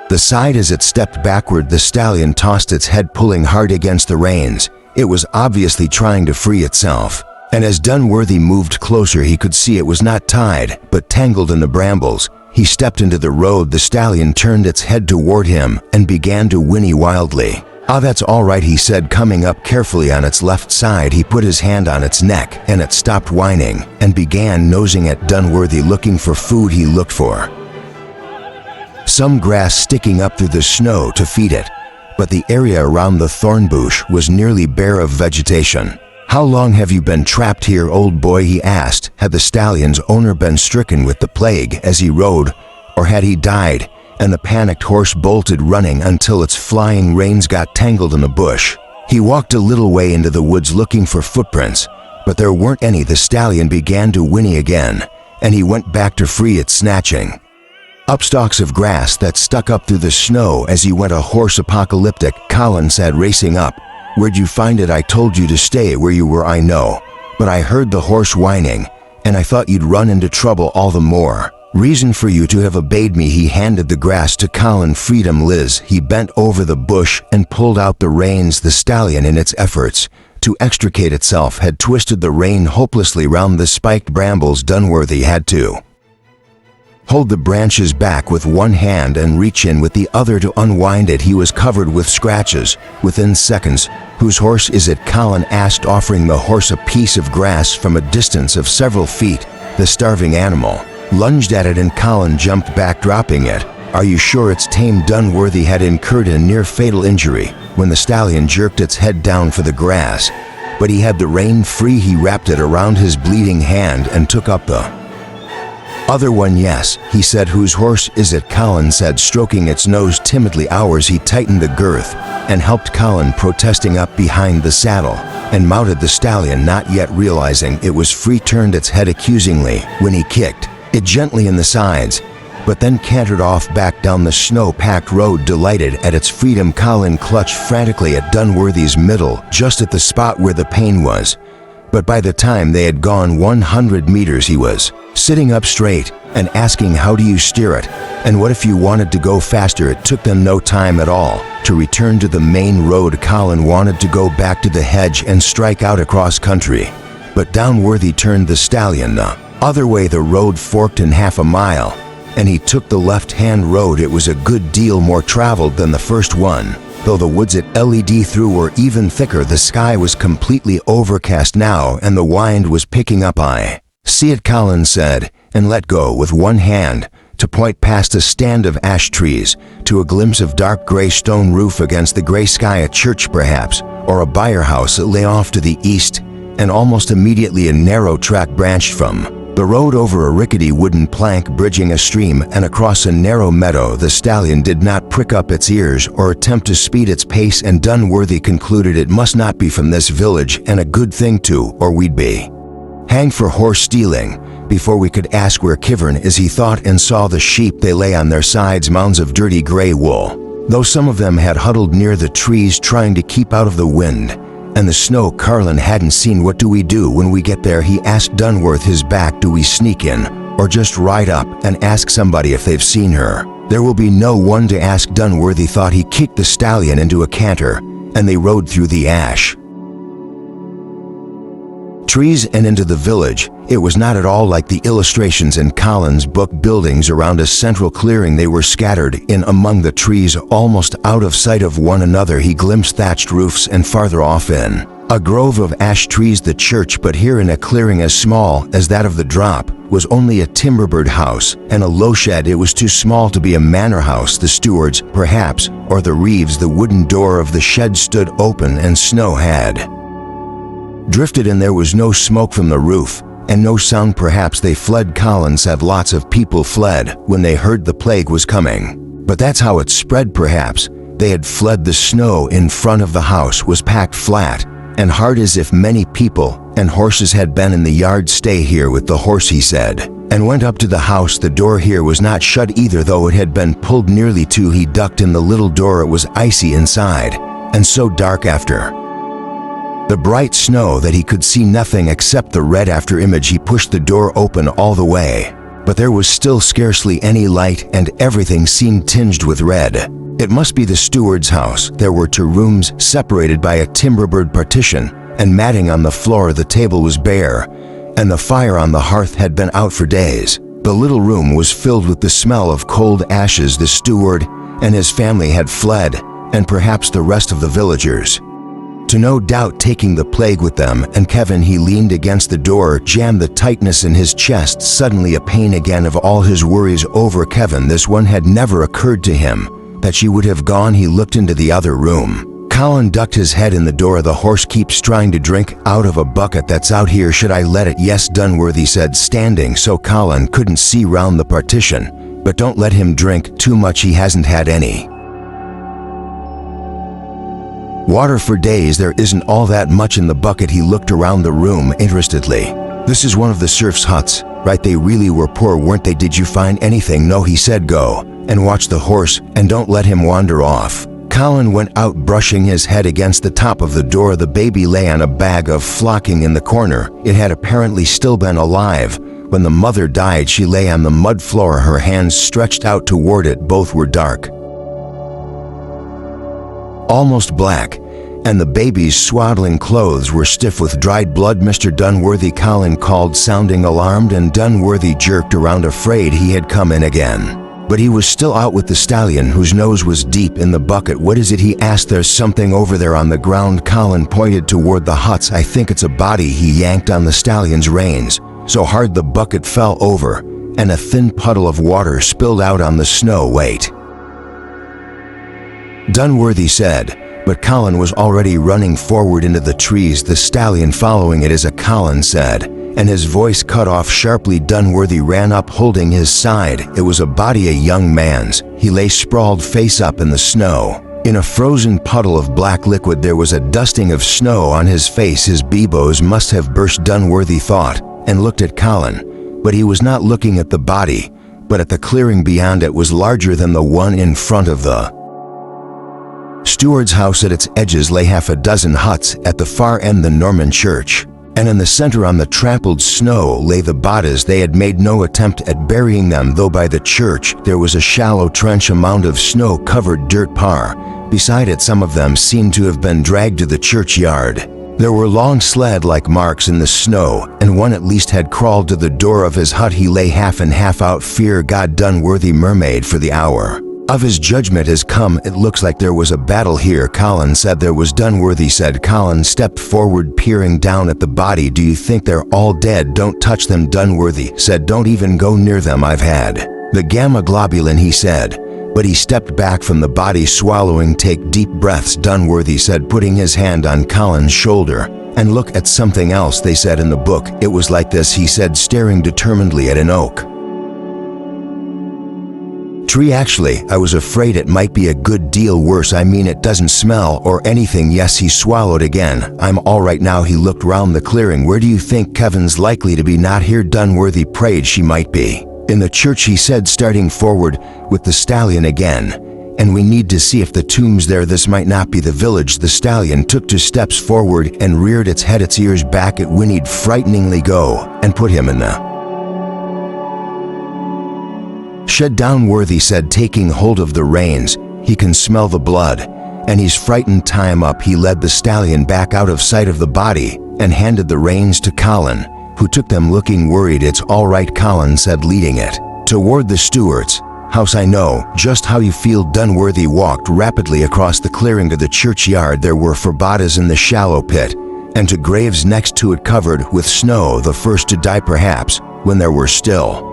the side as it stepped backward. The stallion tossed its head, pulling hard against the reins. It was obviously trying to free itself, and as Dunworthy moved closer, he could see it was not tied, but tangled in the brambles. He stepped into the road. The stallion turned its head toward him and began to whinny wildly. Ah, that's all right, he said, coming up carefully on its left side. He put his hand on its neck, and it stopped whining and began nosing at Dunworthy, looking for food. He looked for some grass sticking up through the snow to feed it, but the area around the thorn bush was nearly bare of vegetation. How long have you been trapped here, old boy? He asked. Had the stallion's owner been stricken with the plague as he rode, or had he died? And the panicked horse bolted, running until its flying reins got tangled in the bush. He walked a little way into the woods looking for footprints, but there weren't any. The stallion began to whinny again, and he went back to free it, snatching up stalks of grass that stuck up through the snow as he went. A horse, apocalyptic, Colin said, racing up. Where'd you find it? I told you to stay where you were. I know, but I heard the horse whining, and I thought you'd run into trouble. All the more reason for you to have obeyed me. He handed the grass to Colin. Freedom, Liz. He bent over the bush and pulled out the reins. The stallion, in its efforts to extricate itself, had twisted the rein hopelessly round the spiked brambles. Dunworthy had to hold the branches back with one hand and reach in with the other to unwind it. He was covered with scratches within seconds. Whose horse is it? Colin asked, offering the horse a piece of grass from a distance of several feet. The starving animal lunged at it, and Colin jumped back, dropping it. Are you sure it's tame? Dunworthy had incurred a near-fatal injury when the stallion jerked its head down for the grass, but he had the rein free. He wrapped it around his bleeding hand and took up the other one. Yes, he said. Whose horse is it? Colin said, stroking its nose timidly. Ours. He tightened the girth and helped Colin, protesting, up behind the saddle and mounted the stallion, not yet realizing it was free. Turned its head accusingly when he kicked it gently in the sides, but then cantered off back down the snow-packed road, delighted at its freedom. Colin clutched frantically at Dunworthy's middle, just at the spot where the pain was, But by the time they had gone 100 meters, he was sitting up straight and asking, how do you steer it? And what if you wanted to go faster? It took them no time at all to return to the main road. Colin wanted to go back to the hedge and strike out across country, but Downworthy turned the stallion the other way. The road forked in half a mile, and he took the left-hand road. It was a good deal more traveled than the first one, though the woods it led through were even thicker. The sky was completely overcast now, and the wind was picking up. I see it, Colin said, and let go with one hand to point past a stand of ash trees to a glimpse of dark gray stone roof against the gray sky. A church perhaps, or a byre house that lay off to the east, and almost immediately a narrow track branched from the road over a rickety wooden plank bridging a stream and across a narrow meadow. The stallion did not prick up its ears or attempt to speed its pace, and Dunworthy concluded it must not be from this village, and a good thing too, or we'd be hanged for horse stealing before we could ask where Kivern is, he thought, and saw the sheep. They lay on their sides, mounds of dirty gray wool, though some of them had huddled near the trees trying to keep out of the wind and the snow. Carlin hadn't seen. What do we do when we get there? He asked Dunworth, his back. Do we sneak in or just ride up and ask somebody if they've seen her? There will be no one to ask, Dunworthy thought. He kicked the stallion into a canter, and they rode through the ash trees and into the village. It was not at all like the illustrations in Colin's book. Buildings around a central clearing, they were scattered in among the trees, almost out of sight of one another. He glimpsed thatched roofs, and farther off in a grove of ash trees the church, but here in a clearing as small as that of the drop was only a timberbird house and a low shed. It was too small to be a manor house. The stewards, perhaps, or the Reeves. The wooden door of the shed stood open, and snow had drifted in. There was no smoke from the roof and no sound. Perhaps they fled. Colin said lots of people fled when they heard the plague was coming, but that's how it spread. Perhaps they had fled. The snow in front of the house was packed flat and hard, as if many people and horses had been in the yard. Stay here with the horse, he said, and went up to the house. The door here was not shut either, though it had been pulled nearly to. He ducked in the little door. It was icy inside, and so dark after the bright snow that he could see nothing except the red after image. He pushed the door open all the way, but there was still scarcely any light, and everything seemed tinged with red. It must be the steward's house. There were 2 rooms separated by a timberbird partition and matting on the floor. The table was bare, and the fire on the hearth had been out for days. The little room was filled with the smell of cold ashes. The steward and his family had fled, and perhaps the rest of the villagers, to no doubt taking the plague with them. And Kevin, he leaned against the door, jammed the tightness in his chest. Suddenly a pain again. Of all his worries over Kevin, this one had never occurred to him, that she would have gone. He looked into the other room. Colin ducked his head in the door. The horse keeps trying to drink out of a bucket that's out here. Should I let it? Yes, Dunworthy said, standing so Colin couldn't see round the partition. But don't let him drink too much. He hasn't had any water for days. There isn't all that much in the bucket. He looked around the room interestedly. This is one of the serfs' huts, right? They really were poor, weren't they? Did you find anything? No, he said. Go and watch the horse, and don't let him wander off. Colin went out, brushing his head against the top of the door. The baby lay on a bag of flocking in the corner. It had apparently still been alive when the mother died. She lay on the mud floor, her hands stretched out toward it. Both were dark, almost black, and the baby's swaddling clothes were stiff with dried blood. Mr. Dunworthy, Colin called, sounding alarmed, and Dunworthy jerked around, afraid he had come in again. But he was still out with the stallion, whose nose was deep in the bucket. What is it? He asked. There's something over there on the ground. Colin pointed toward the huts. I think it's a body. He yanked on the stallion's reins so hard the bucket fell over, and a thin puddle of water spilled out on the snow. Wait, Dunworthy said, but Colin was already running forward into the trees, the stallion following it. As a Colin said, and his voice cut off sharply. Dunworthy ran up, holding his side. It was a body, a young man's. He lay sprawled face up in the snow, in a frozen puddle of black liquid. There was a dusting of snow on his face. His bebos must have burst, Dunworthy thought, and looked at Colin. But he was not looking at the body, but at the clearing beyond. It was larger than the one in front of the steward's house. At its edges lay half a dozen huts. At the far end, the Norman church. And in the center on the trampled snow lay the bodies. They had made no attempt at burying them, though by the church there was a shallow trench, a mound of snow-covered dirt par. Beside it, some of them seemed to have been dragged to the churchyard. There were long sled-like marks in the snow, and one at least had crawled to the door of his hut. He lay half in, half out. Fear God, Dunworthy mermaid, for the hour of his judgment has come. It looks like there was a battle here, Colin said. There was, Dunworthy said. Colin stepped forward, peering down at the body. Do you think they're all dead? Don't touch them, Dunworthy said. Don't even go near them. I've had the gamma globulin, he said. But he stepped back from the body, swallowing. Take deep breaths, Dunworthy said, putting his hand on Colin's shoulder. And look at something else they said in the book. It was like this, he said, staring determinedly at an oak tree. Actually, I was afraid it might be a good deal worse. I mean, it doesn't smell or anything. Yes, he swallowed again. I'm all right now. He looked round the clearing. Where do you think Kevin's likely to be? Not here, Dunworthy prayed. She might be in the church, he said, starting forward with the stallion again. And we need to see if the tomb's there. This might not be the village. The stallion took 2 steps forward and reared its head, its ears back. It whinnied frighteningly. Go and put him in the shed, Dunworthy said, taking hold of the reins. He can smell the blood, and he's frightened. Tie him up. He led the stallion back out of sight of the body and handed the reins to Colin, who took them looking worried. It's all right, Colin said, leading it toward the steward's house. I know just how you feel. Dunworthy walked rapidly across the clearing to the churchyard. There were 4 bodies in the shallow pit, and 2 graves next to it covered with snow, the first to die perhaps when there were still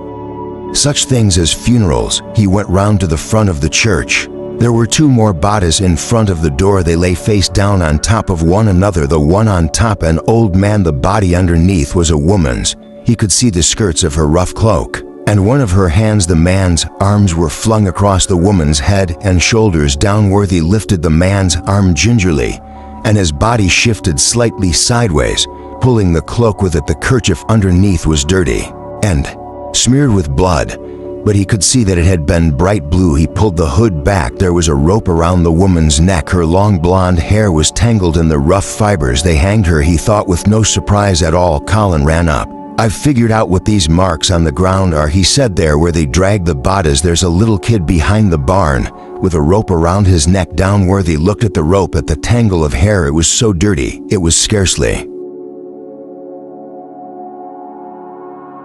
such things as funerals. He went round to the front of the church. There were 2 more bodies in front of the door. They lay face down on top of one another. The one on top, an old man. The body underneath was a woman's. He could see the skirts of her rough cloak and one of her hands. The man's arms were flung across the woman's head and shoulders. Dunworthy lifted the man's arm gingerly, and his body shifted slightly sideways, pulling the cloak with it. The kerchief underneath was dirty and smeared with blood, but he could see that it had been bright blue. He pulled the hood back. There was a rope around the woman's neck. Her long blonde hair was tangled in the rough fibers. They hanged her, he thought, with no surprise at all. Colin ran up. I've figured out what these marks on the ground are, he said. There where they dragged the bodies. There's a little kid behind the barn with a rope around his neck. Dunworthy looked at the rope, at the tangle of hair. It was so dirty, it was scarcely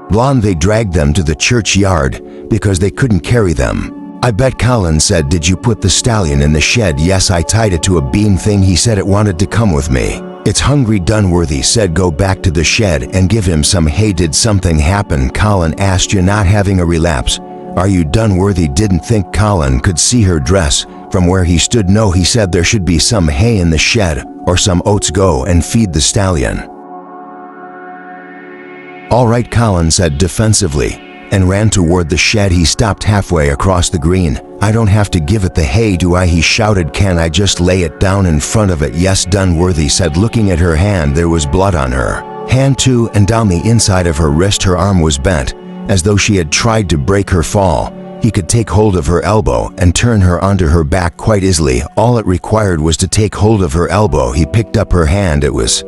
blonde. They dragged them to the churchyard because they couldn't carry them. I bet, Colin said. Did you put the stallion in the shed? Yes, I tied it to a beam thing. He said it wanted to come with me. It's hungry, Dunworthy said. Go back to the shed and give him some hay. Did something happen? Colin asked. You're not having a relapse, are you? Dunworthy didn't think Colin could see her dress from where he stood. No, he said, there should be some hay in the shed or some oats. Go and feed the stallion. All right, Colin said defensively, and ran toward the shed. He stopped halfway across the green. I don't have to give it the hay, do I? He shouted. Can I just lay it down in front of it? Yes, Dunworthy said, looking at her hand. There was blood on her hand too, and down the inside of her wrist. Her arm was bent, as though she had tried to break her fall. He could take hold of her elbow and turn her onto her back quite easily. All it required was to take hold of her elbow. He picked up her hand. It was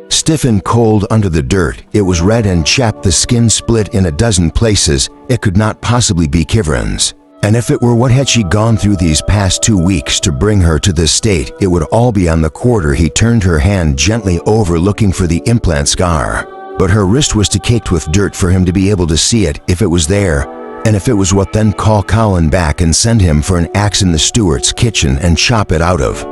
stiff and cold under the dirt. It was red and chapped, the skin split in a dozen places. It could not possibly be Kivrin's. And if it were, what had she gone through these past 2 weeks to bring her to this state? It would all be on the quarter. He turned her hand gently over, looking for the implant scar. But her wrist was too caked with dirt for him to be able to see it. If it was there, and if it was what, then call Colin back and send him for an axe in the steward's kitchen and chop it out of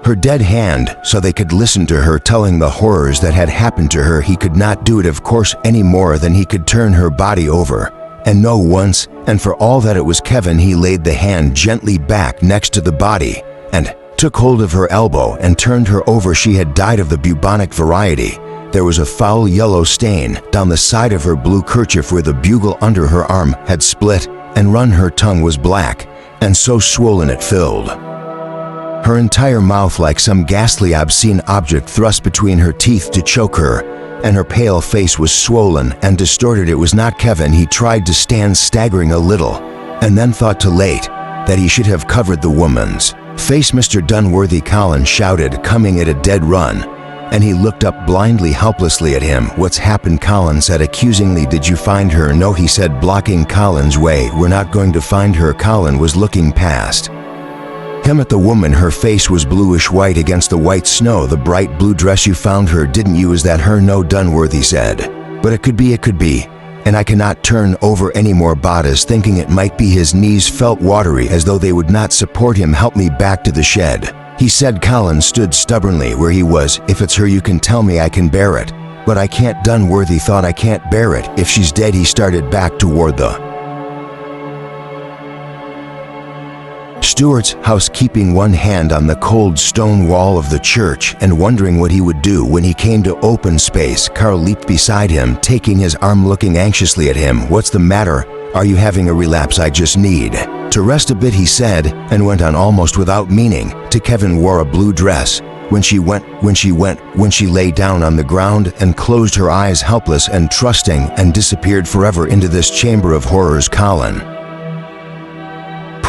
her dead hand so they could listen to her telling the horrors that had happened to her. He could not do it, of course, any more than he could turn her body over and know once and for all that it was Kevin. He laid the hand gently back next to the body and took hold of her elbow and turned her over. She had died of the bubonic variety. There was a foul yellow stain down the side of her blue kerchief where the bugle under her arm had split and run. Her tongue was black and so swollen it filled her entire mouth like some ghastly obscene object thrust between her teeth to choke her, and her pale face was swollen and distorted. It was not Kevin. He tried to stand, staggering a little, and then thought too late that he should have covered the woman's face. Mr. Dunworthy, Colin shouted, coming at a dead run, and he looked up blindly, helplessly at him. What's happened? Colin said accusingly. Did you find her? No, he said, blocking Colin's way. We're not going to find her. Colin was looking past him at the woman. Her face was bluish white against the white snow. The bright blue dress. You found her, didn't you? Is that her? No, Dunworthy said. But it could be. And I cannot turn over any more bodies, thinking it might be. His knees felt watery, as though they would not support him. Help me back to the shed, he said. Colin stood stubbornly where he was. If it's her, you can tell me. I can bear it. But I can't. Dunworthy thought, I can't bear it. If she's dead. He started back toward the steward's house, keeping one hand on the cold stone wall of the church and wondering what he would do when he came to open space. Carl leaped beside him, taking his arm, looking anxiously at him. What's the matter? Are you having a relapse? I just need to rest a bit, he said, and went on almost without meaning to Kevin wore a blue dress. When she lay down on the ground and closed her eyes, helpless and trusting, and disappeared forever into this chamber of horrors. Colin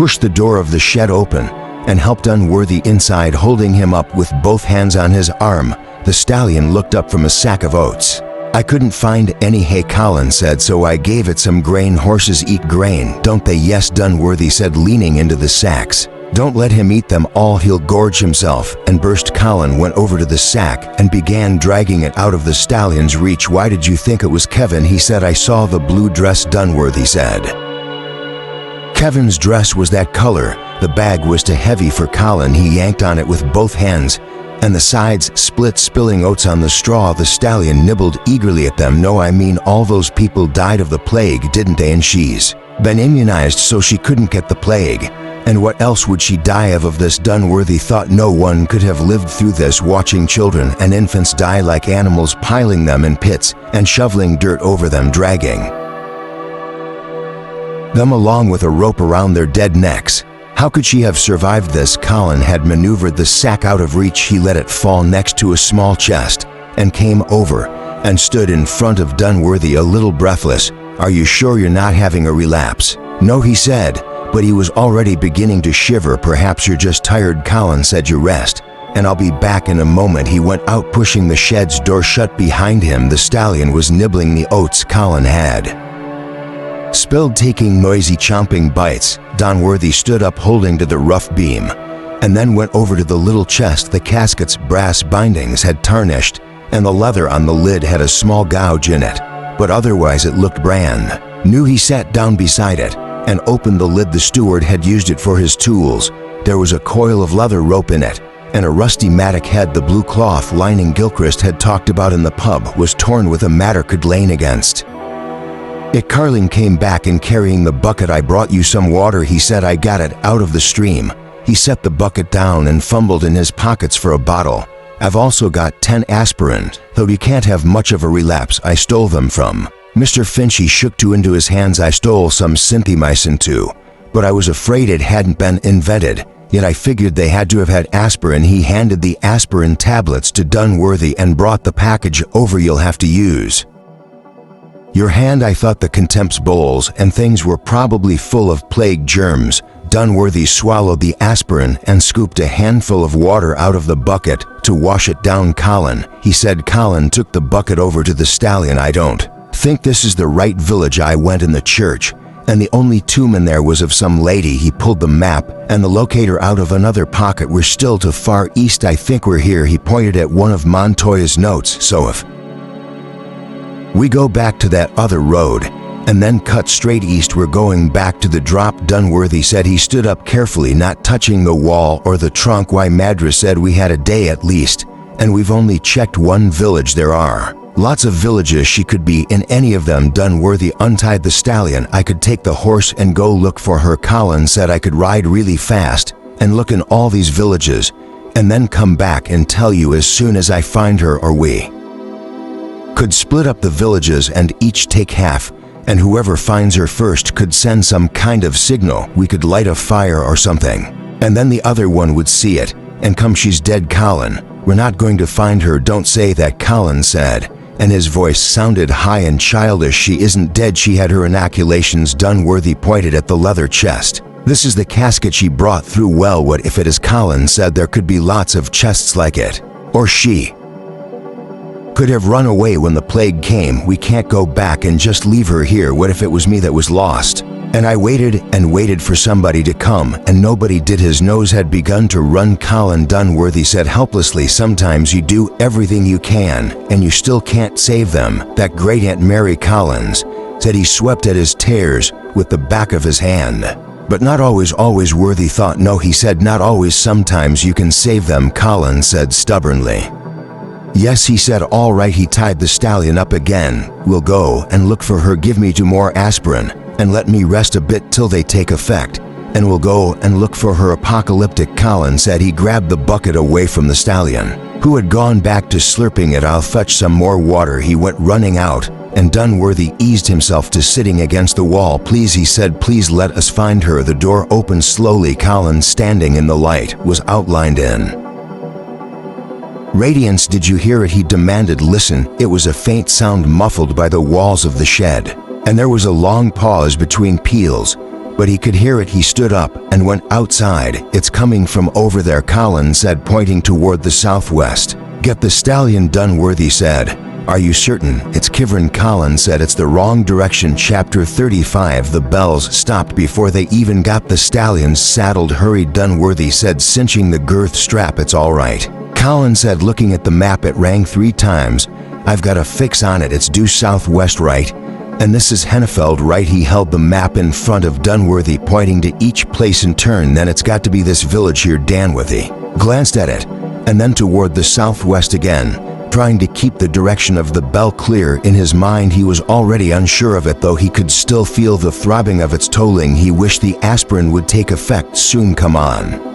pushed the door of the shed open and helped Dunworthy inside, holding him up with both hands on his arm. The stallion looked up from a sack of oats. I couldn't find any hay, Colin said, so I gave it some grain. Horses eat grain, don't they? Yes, Dunworthy said, leaning into the sacks. Don't let him eat them all, he'll gorge himself and burst. Colin went over to the sack and began dragging it out of the stallion's reach. Why did you think it was Kevin? He said. I saw the blue dress, Dunworthy said. Kevin's dress was that color. The bag was too heavy for Colin. He yanked on it with both hands, and the sides split, spilling oats on the straw. The stallion nibbled eagerly at them. No, I mean, all those people died of the plague, didn't they? And she's been immunized, so she couldn't get the plague. And what else would she die of this? Dunworthy thought no one could have lived through this, watching children and infants die like animals, piling them in pits and shoveling dirt over them, dragging them along with a rope around their dead necks. How could she have survived this? Colin had maneuvered the sack out of reach. He let it fall next to a small chest and came over and stood in front of Dunworthy, a little breathless. Are you sure you're not having a relapse? No, he said, but he was already beginning to shiver. Perhaps you're just tired, Colin said. You rest, and I'll be back in a moment. He went out, pushing the shed's door shut behind him. The stallion was nibbling the oats Colin had spilled, taking noisy chomping bites. Dunworthy stood up, holding to the rough beam, and then went over to the little chest. The casket's brass bindings had tarnished, and the leather on the lid had a small gouge in it, but otherwise it looked brand new. He sat down beside it and opened the lid. The steward had used it for his tools. There was a coil of leather rope in it, and a rusty mattock head. The blue cloth lining Gilchrist had talked about in the pub was torn with a mattock laying against it. Carling came back and carrying the bucket. I brought you some water, he said. I got it out of the stream. He set the bucket down and fumbled in his pockets for a bottle. I've also got 10 aspirin, though you can't have much of a relapse. I stole them from Mr. Finch. He shook 2 into his hands. I stole some synthemycin too, but I was afraid it hadn't been invented, yet I figured they had to have had aspirin. He handed the aspirin tablets to Dunworthy and brought the package over. You'll have to use your hand. I thought the contempts bowls and things were probably full of plague germs. Dunworthy swallowed the aspirin and scooped a handful of water out of the bucket to wash it down. Colin, he said. Colin took the bucket over to the stallion. I don't think this is the right village. I went in the church, and the only tomb in there was of some lady. He pulled the map and the locator out of another pocket. We're still too far east. I think we're here. He pointed at one of Montoya's notes. So if we go back to that other road and then cut straight east, we're going back to the drop, Dunworthy said. He stood up carefully, not touching the wall or the trunk. Why, Madra said, we had a day at least, and we've only checked one village. There are lots of villages. She could be in any of them. Dunworthy untied the stallion. I could take the horse and go look for her. Colin said. I could ride really fast and look in all these villages and then come back and tell you as soon as I find her. Or we could split up the villages and each take half, and whoever finds her first could send some kind of signal. We could light a fire or something, and then the other one would see it and come. She's dead, Colin. We're not going to find her. Don't say that, Colin said, and his voice sounded high and childish. She isn't dead. She had her inoculations. Dunworthy pointed at the leather chest This is the casket she brought through. Well, what if it is? Colin said there could be lots of chests like it. Or she could have run away when the plague came. We can't go back and just leave her here. What if it was me that was lost? And I waited and waited for somebody to come, and nobody did. His nose had begun to run. Colin Dunworthy said helplessly, sometimes you do everything you can, and you still can't save them. That great Aunt Mary Collins said he swept at his tears with the back of his hand. But not always. Worthy thought. No, he said, not always. Sometimes you can save them, Colin said stubbornly. Yes, he said. All right. He tied the stallion up again. We'll go and look for her. Give me 2 more aspirin and let me rest a bit till they take effect, and we'll go and look for her. Apocalyptic, Colin said. He grabbed the bucket away from the stallion, who had gone back to slurping it. I'll fetch some more water. He went running out, and Dunworthy eased himself to sitting against the wall. Please, he said, please let us find her. The door opened slowly. Colin, standing in the light, was outlined in radiance. Did you hear it? He demanded. Listen. It was a faint sound muffled by the walls of the shed, and there was a long pause between peals, but he could hear it. He stood up and went outside. It's coming from over there, Colin said, pointing toward the southwest. Get the stallion, Dunworthy said. Are you certain? It's Kivrin, Colin said. It's the wrong direction. Chapter 35. The bells stopped before they even got the stallions saddled. Hurry, Dunworthy said, cinching the girth strap. It's all right, Colin said, looking at the map. It rang 3 times. I've got a fix on it. It's due southwest, right? And this is Hennefeld, right? He held the map in front of Dunworthy, pointing to each place in turn. Then it's got to be this village here. Dunworthy glanced at it, and then toward the southwest again, trying to keep the direction of the bell clear. In his mind he was already unsure of it, though he could still feel the throbbing of its tolling. He wished the aspirin would take effect soon. Come on.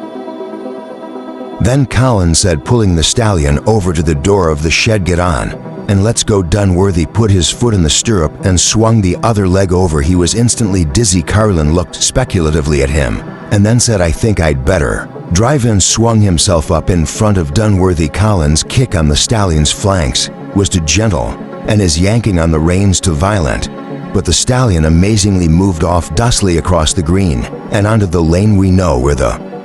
Then Colin said, pulling the stallion over to the door of the shed. Get on, and let's go. Dunworthy put his foot in the stirrup and swung the other leg over. He was instantly dizzy. Carlin looked speculatively at him, and then said, I think I'd better drive in. Swung himself up in front of Dunworthy. Colin's kick on the stallion's flanks was too gentle, and his yanking on the reins too violent, but the stallion amazingly moved off docilely across the green and onto the lane. We know where the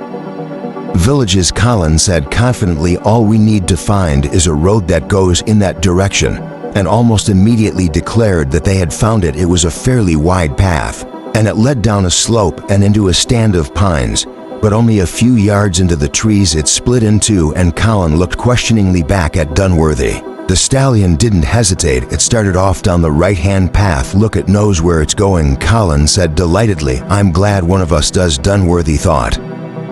village is, Colin said confidently. All we need to find is a road that goes in that direction, and almost immediately declared that they had found it. It was a fairly wide path, and it led down a slope and into a stand of pines, but only a few yards into the trees it split in two, and Colin looked questioningly back at Dunworthy. The stallion didn't hesitate. It started off down the right-hand path. Look, it knows where it's going, Colin said delightedly. I'm glad one of us does, Dunworthy thought,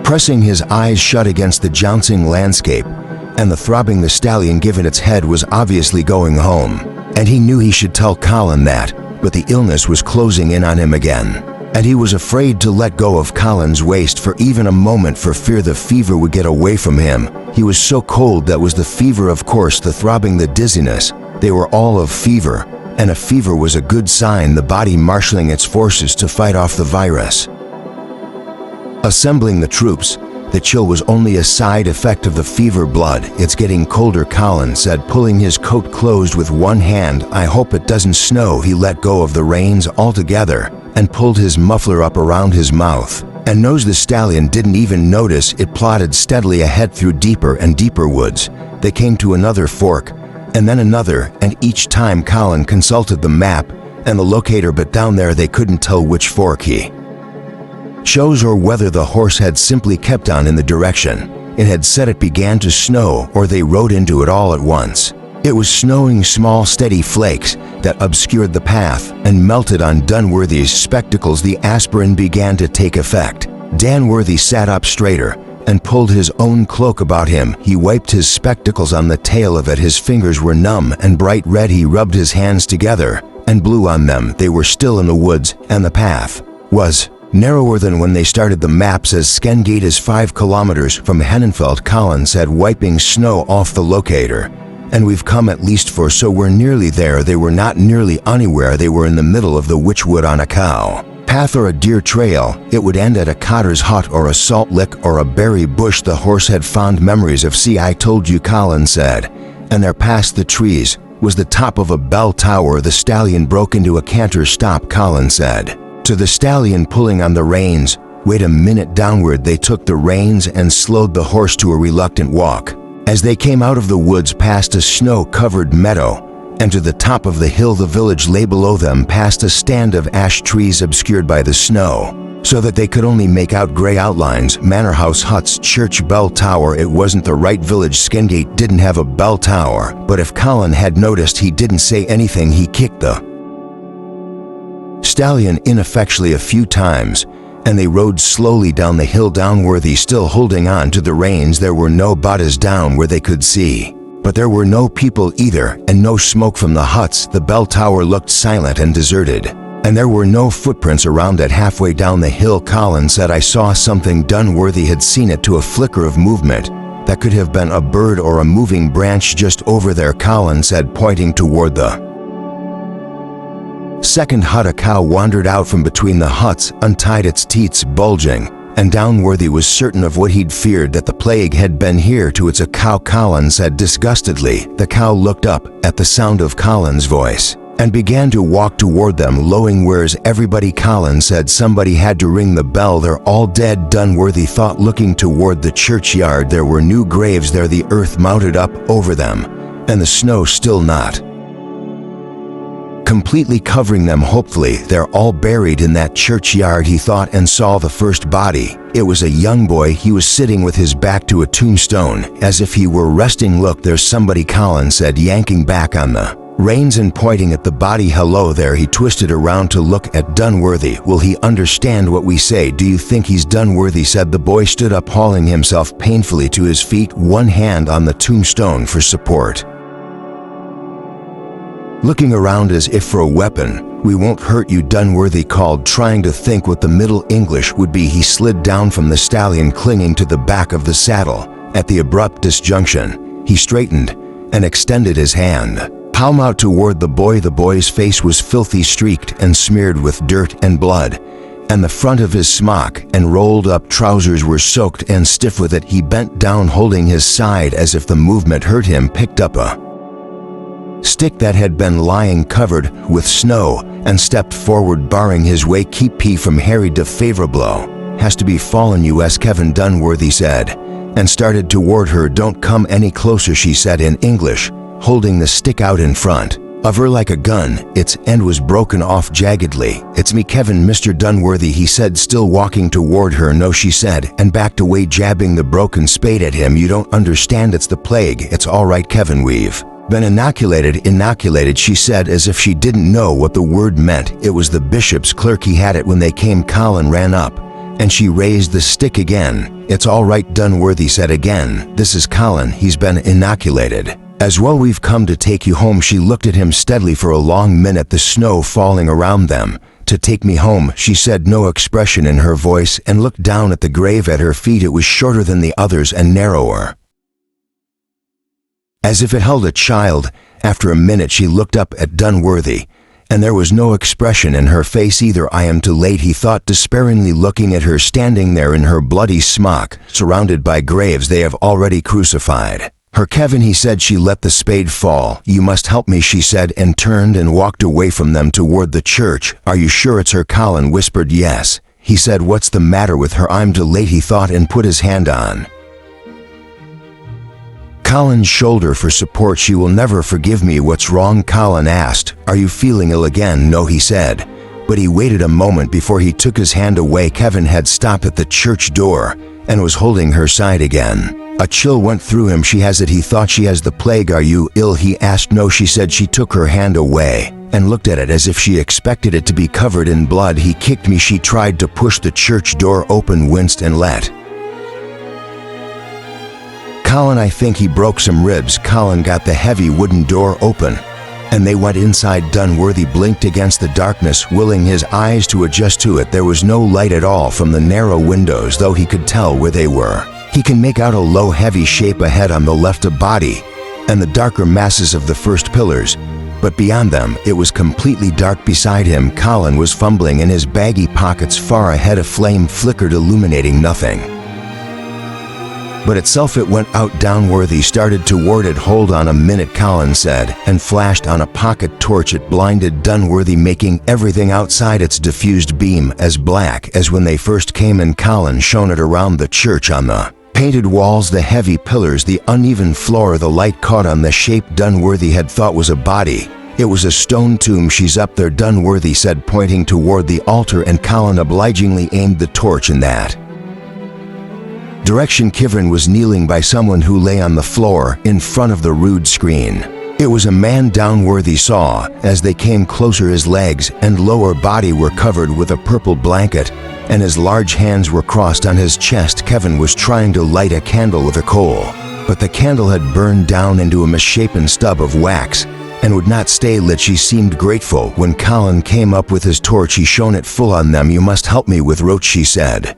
pressing his eyes shut against the jouncing landscape and the throbbing. The stallion, given its head, was obviously going home, and he knew he should tell Colin that, but the illness was closing in on him again, and he was afraid to let go of Colin's waist for even a moment, for fear the fever would get away from him. He was so cold. That was the fever, of course. The throbbing, the dizziness, they were all of fever, and a fever was a good sign, the body marshaling its forces to fight off the virus. Assembling the troops, the chill was only a side effect of the fever blood. It's getting colder, Colin said, pulling his coat closed with one hand. I hope it doesn't snow. He let go of the reins altogether and pulled his muffler up around his mouth and nose. The stallion didn't even notice. It plodded steadily ahead through deeper and deeper woods. They came to another fork, and then another, and each time Colin consulted the map and the locator, but down there they couldn't tell which fork he chose, or whether the horse had simply kept on in the direction it had said. It began to snow, or they rode into it all at once. It was snowing, small steady flakes that obscured the path and melted on Dunworthy's spectacles. The aspirin began to take effect. Dunworthy sat up straighter and pulled his own cloak about him. He wiped his spectacles on the tail of it. His fingers were numb and bright red. He rubbed his hands together and blew on them. They were still in the woods, and the path was narrower than when they started. The map says Skengate is 5 kilometers from Hennenfeld, Colin said, wiping snow off the locator. And we've come at least 4, so we're nearly there. They were not nearly anywhere. They were in the middle of the witchwood on a cow path or a deer trail. It would end at a cotter's hut or a salt lick or a berry bush. The horse had fond memories of. See, I told you, Colin said. And there past the trees was the top of a bell tower. The stallion broke into a canter. Stop, Colin said to the stallion, pulling on the reins. Wait a minute. Downward they took the reins and slowed the horse to a reluctant walk. As they came out of the woods past a snow-covered meadow, and to the top of the hill the village lay below them, past a stand of ash trees obscured by the snow, so that they could only make out gray outlines, manor house, huts, church bell tower. It wasn't the right village. Skingate didn't have a bell tower, but if Colin had noticed, he didn't say anything. He kicked the stallion ineffectually a few times, and they rode slowly down the hill. Downworthy still holding on to the reins. There were no bodies down where they could see, but there were no people either, and no smoke from the huts. The bell tower looked silent and deserted, and there were no footprints around it. Halfway down the hill, Colin said, "I saw something." Dunworthy had seen it to a flicker of movement that could have been a bird or a moving branch just over there, Colin said, pointing toward the second hut. A cow wandered out from between the huts, untied, its teats bulging, and Downworthy was certain of what he'd feared, that the plague had been here too. "It's a cow," Colin said disgustedly. The cow looked up at the sound of Colin's voice and began to walk toward them, lowing. "Where's everybody?" Colin said. "Somebody had to ring the bell. They're all dead," Dunworthy thought, looking toward the churchyard. There were new graves there, the earth mounted up over them, and the snow still not completely covering them. "Hopefully they're all buried in that churchyard," he thought, and saw the first body. It was a young boy. He was sitting with his back to a tombstone, as if he were resting. "Look, there's somebody," Colin said, yanking back on the reins and pointing at the body. "Hello there." He twisted around to look at Dunworthy. "Will he understand what we say? Do you think he's?" Dunworthy said. The boy stood up, hauling himself painfully to his feet, one hand on the tombstone for support, looking around as if for a weapon. "We won't hurt you," Dunworthy called, trying to think what the Middle English would be. He slid down from the stallion, clinging to the back of the saddle. At the abrupt disjunction, he straightened and extended his hand, palm out, toward the boy. The boy's face was filthy, streaked and smeared with dirt and blood, and the front of his smock and rolled-up trousers were soaked and stiff with it. He bent down, holding his side as if the movement hurt him, picked up a stick that had been lying covered with snow, and stepped forward, barring his way. "Keep P from Harry de Favorablo. Has to be fallen US Kevin," Dunworthy said, and started toward her. "Don't come any closer," she said in English, holding the stick out in front of her like a gun. Its end was broken off jaggedly. "It's me, Kevin, Mr. Dunworthy," he said, still walking toward her. "No," she said, and backed away, jabbing the broken spade at him. "You don't understand. It's the plague." "It's all right, Kevin. We've been inoculated." "Inoculated," she said, as if she didn't know what the word meant. "It was the bishop's clerk. He had it when they came." Colin ran up, and she raised the stick again. "It's all right," Dunworthy said again. "This is Colin. He's been inoculated as well. We've come to take you home." She looked at him steadily for a long minute, the snow falling around them. "To take me home," she said, no expression in her voice, and looked down at the grave at her feet. It was shorter than the others and narrower, as if it held a child. After a minute she looked up at Dunworthy, and there was no expression in her face either. "I am too late," he thought despairingly, looking at her standing there in her bloody smock, surrounded by graves they have already crucified her. "Kevin," he said. She let the spade fall. "You must help me," she said, and turned and walked away from them toward the church. "Are you sure it's her?" Colin whispered. "Yes," he said. "What's the matter with her?" "I'm too late," he thought, and put his hand on Colin's shoulder for support. "She will never forgive me." "What's wrong?" Colin asked. "Are you feeling ill again?" "No," he said, but he waited a moment before he took his hand away. Kevin had stopped at the church door and was holding her side again. A chill went through him. "She has it," he thought. "She has the plague." "Are you ill?" he asked. "No," she said. She took her hand away and looked at it as if she expected it to be covered in blood. "He kicked me." She tried to push the church door open, winced, and let Colin. "I think he broke some ribs." Colin got the heavy wooden door open, and they went inside. Dunworthy blinked against the darkness, willing his eyes to adjust to it. There was no light at all from the narrow windows, though he could tell where they were. He can make out a low, heavy shape ahead on the left, a body, and the darker masses of the first pillars, but beyond them it was completely dark. Beside him, Colin was fumbling in his baggy pockets. Far ahead, a flame flickered, illuminating nothing But itself it went out Downworthy started toward it. Hold on a minute, Colin said, and flashed on a pocket torch. It blinded Dunworthy, making everything outside its diffused beam as black as when they first came in. Colin shone it around the church, on the painted walls, the heavy pillars, the uneven floor. The light caught on the shape Dunworthy had thought was a body. It was a stone tomb. She's up there, Dunworthy said, pointing toward the altar, and Colin obligingly aimed the torch in that direction. Kivrin was kneeling by someone who lay on the floor in front of the rood screen. It was a man, Downworthy saw as they came closer. His legs and lower body were covered with a purple blanket, and his large hands were crossed on his chest. Kevin was trying to light a candle with a coal, but the candle had burned down into a misshapen stub of wax and would not stay lit. She seemed grateful when Colin came up with his torch. He shone it full on them. You must help me with Roach, she said.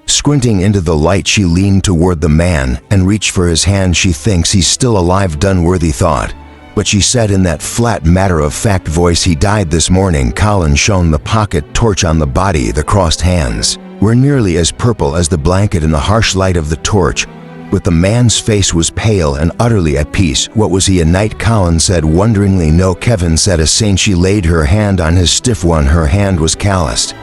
Squinting into the light, she leaned toward the man and reached for his hand. She thinks he's still alive, Dunworthy thought, but she said in that flat, matter-of-fact voice, he died this morning. Colin shone the pocket torch on the body. The crossed hands were nearly as purple as the blanket in the harsh light of the torch, but the man's face was pale and utterly at peace. What was he, a knight? Colin said wonderingly. No, Kevin said, a saint. She laid her hand on his stiff one. Her hand was calloused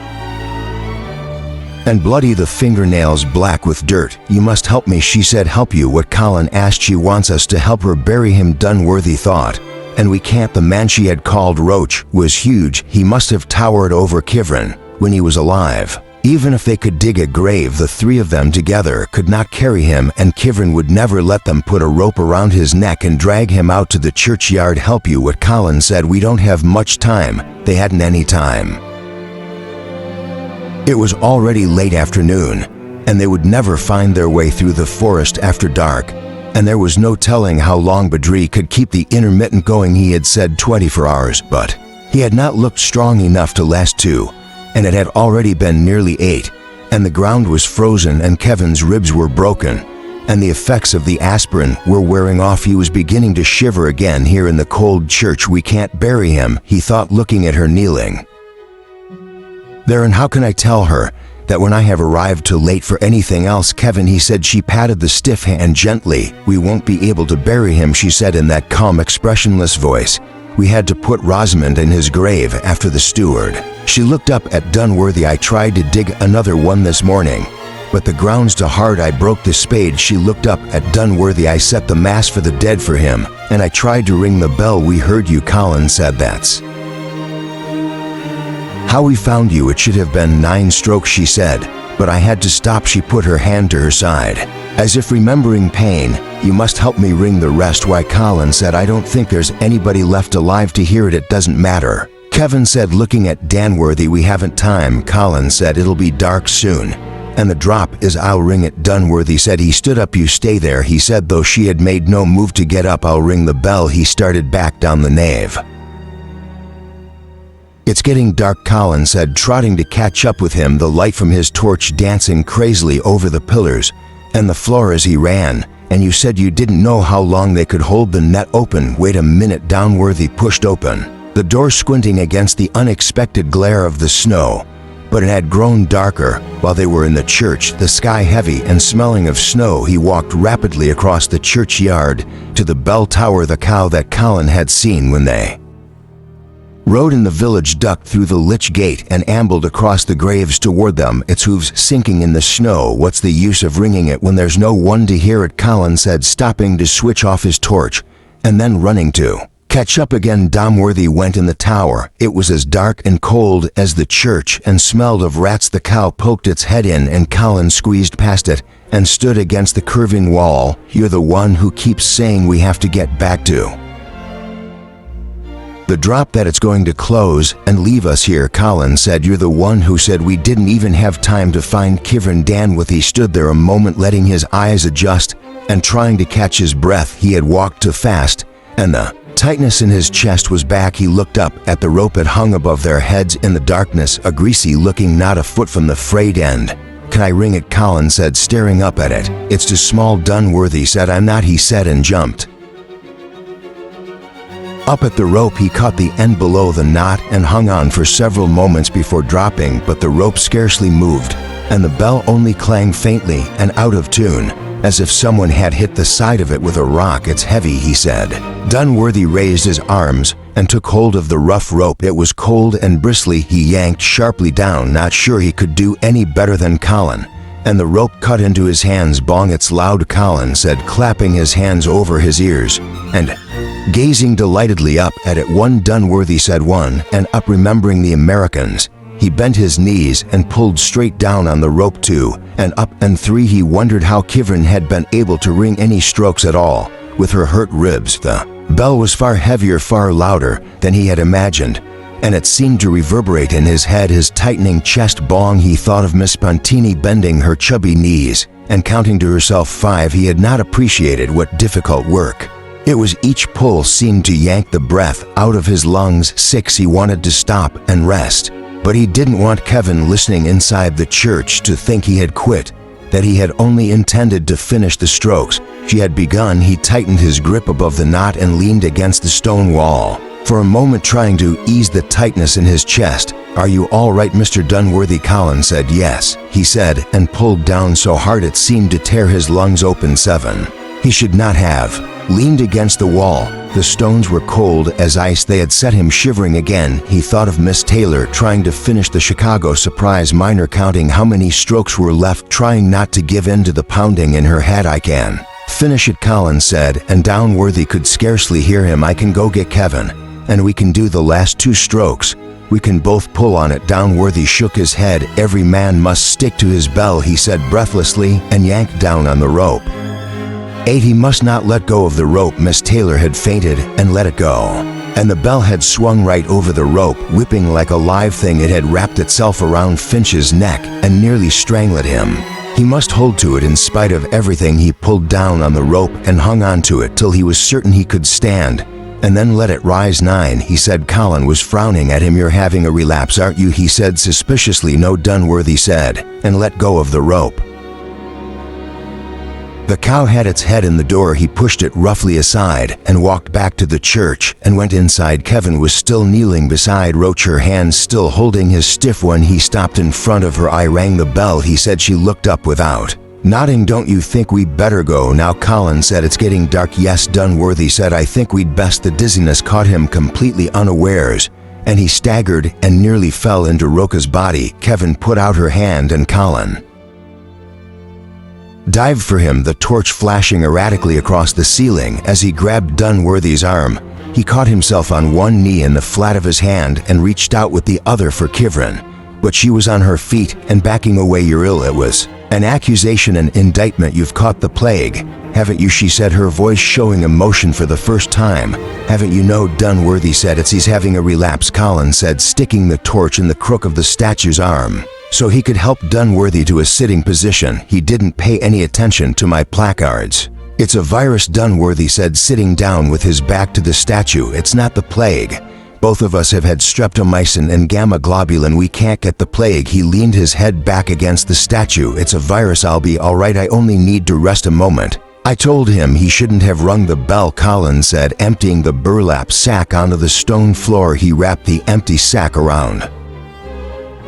and bloody, the fingernails black with dirt. You must help me, she said. Help you? What? Colin asked. She wants us to help her bury him, Dunworthy thought. And we can't. The man she had called Roach was huge. He must have towered over Kivrin when he was alive. Even if they could dig a grave, the three of them together could not carry him, and Kivrin would never let them put a rope around his neck and drag him out to the churchyard. Help you? What? Colin said. We don't have much time. They hadn't any time. It was already late afternoon, and they would never find their way through the forest after dark, and there was no telling how long Badri could keep the intermittent going. He had said 24 hours, but he had not looked strong enough to last 2, and it had already been nearly 8, and the ground was frozen, and Kevin's ribs were broken, and the effects of the aspirin were wearing off. He was beginning to shiver again here in the cold church. We can't bury him, he thought, looking at her kneeling there. And how can I tell her that when I have arrived too late for anything else? Kevin, he said. She patted the stiff hand gently. We won't be able to bury him, she said in that calm, expressionless voice. We had to put Rosamond in his grave after the steward. She looked up at Dunworthy. I tried to dig another one this morning, but the ground's too hard. I broke the spade. She looked up at Dunworthy. I set the mass for the dead for him, and I tried to ring the bell. We heard you, Colin said. That's how we found you. It should have been 9 strokes, she said, but I had to stop. She put her hand to her side, as if remembering pain. You must help me ring the rest. Why? Colin said. I don't think there's anybody left alive to hear it. It doesn't matter, Kevin said, looking at Dunworthy. We haven't time, Colin said. It'll be dark soon, and the drop is. I'll ring it, Dunworthy said. He stood up. You stay there, he said, though she had made no move to get up. I'll ring the bell. He started back down the nave. It's getting dark, Colin said, trotting to catch up with him, the light from his torch dancing crazily over the pillars and the floor as he ran. And you said you didn't know how long they could hold the net open. Wait a minute. Dunworthy pushed open the door, squinting against the unexpected glare of the snow, but it had grown darker while they were in the church, the sky heavy and smelling of snow. He walked rapidly across the churchyard to the bell tower. The cow that Colin had seen when they rode in the village ducked through the lich gate and ambled across the graves toward them, its hooves sinking in the snow. What's the use of ringing it when there's no one to hear it? Colin said, stopping to switch off his torch and then running to catch up again. Dunworthy went in the tower. It was as dark and cold as the church and smelled of rats. The cow poked its head in, and Colin squeezed past it and stood against the curving wall. You're the one who keeps saying we have to get back to the drop, that it's going to close and leave us here, Colin said. You're the one who said we didn't even have time to find Kivrin. Dunworthy stood there a moment, letting his eyes adjust and trying to catch his breath. He had walked too fast, and the tightness in his chest was back. He looked up at the rope it hung above their heads in the darkness, a greasy looking knot a foot from the frayed end. Can I ring it? Colin said, staring up at it. It's too small, Dunworthy said. I'm not, he said, and jumped up at the rope. He caught the end below the knot and hung on for several moments before dropping, but the rope scarcely moved, and the bell only clanged faintly and out of tune. as if someone had hit the side of it with a rock. It's heavy, he said. Dunworthy raised his arms and took hold of the rough rope. It was cold and bristly. He yanked sharply down, not sure he could do any better than Colin, and the rope cut into his hands. Bong, it's loud, Colin said, clapping his hands over his ears and gazing delightedly up at it. One, Dunworthy said. One, and up, remembering the Americans. He bent his knees and pulled straight down on the rope. Two, and up, and three. He wondered how Kivrin had been able to wring any strokes at all with her hurt ribs. The bell was far heavier, far louder than he had imagined, and it seemed to reverberate in his head, his tightening chest. Bong, he thought of Miss Pontini bending her chubby knees and counting to herself 5. He had not appreciated what difficult work it was. Each pull seemed to yank the breath out of his lungs. 6. He wanted to stop and rest, but he didn't want Kevin listening inside the church to think he had quit, that he had only intended to finish the strokes she had begun. He tightened his grip above the knot and leaned against the stone wall for a moment, trying to ease the tightness in his chest. Are you all right, Mr. Dunworthy? Colin said. Yes, he said, and pulled down so hard it seemed to tear his lungs open. 7. He should not have leaned against the wall. The stones were cold as ice. They had set him shivering again. He thought of Miss Taylor trying to finish the Chicago Surprise minor, counting how many strokes were left, trying not to give in to the pounding in her head. I can finish it, Colin said, and Dunworthy could scarcely hear him. I can go get Kevin, and we can do the last 2 strokes. We can both pull on it. Dunworthy shook his head. Every man must stick to his bell, he said breathlessly, and yanked down on the rope. 8. He must not let go of the rope. Miss Taylor had fainted and let it go, and the bell had swung right over the rope, whipping like a live thing. It had wrapped itself around Finch's neck and nearly strangled him. He must hold to it in spite of everything. He pulled down on the rope and hung on to it till he was certain he could stand, and then let it rise. 9. He said. Colin was frowning at him. You're having a relapse, aren't you? He said suspiciously. No, Dunworthy said, and let go of the rope. The cow had its head in the door. He pushed it roughly aside and walked back to the church and went inside. Kevin was still kneeling beside Roach, her hands still holding his stiff one. He stopped in front of her. I rang the bell, he said. She looked up without nodding. Don't you think we better go now? Colin said. It's getting dark. Yes, Dunworthy said. I think we'd best. The dizziness caught him completely unawares, and he staggered and nearly fell into Rocha's body. Kevin put out her hand and Colin dived for him, the torch flashing erratically across the ceiling. As he grabbed Dunworthy's arm, he caught himself on one knee in the flat of his hand and reached out with the other for Kivrin, but she was on her feet and backing away. You're ill. It was an accusation, an indictment. You've caught the plague, haven't you? She said, her voice showing emotion for the first time. Haven't you? No, Dunworthy said. He's having a relapse, Colin said, sticking the torch in the crook of the statue's arm so he could help Dunworthy to a sitting position. He didn't pay any attention to my placards. It's a virus, Dunworthy said, sitting down with his back to the statue. It's not the plague. Both of us have had streptomycin and gamma globulin. We can't get the plague. He leaned his head back against the statue. It's a virus. I'll be all right. I only need to rest a moment. I told him he shouldn't have rung the bell, Colin said, emptying the burlap sack onto the stone floor. He wrapped the empty sack around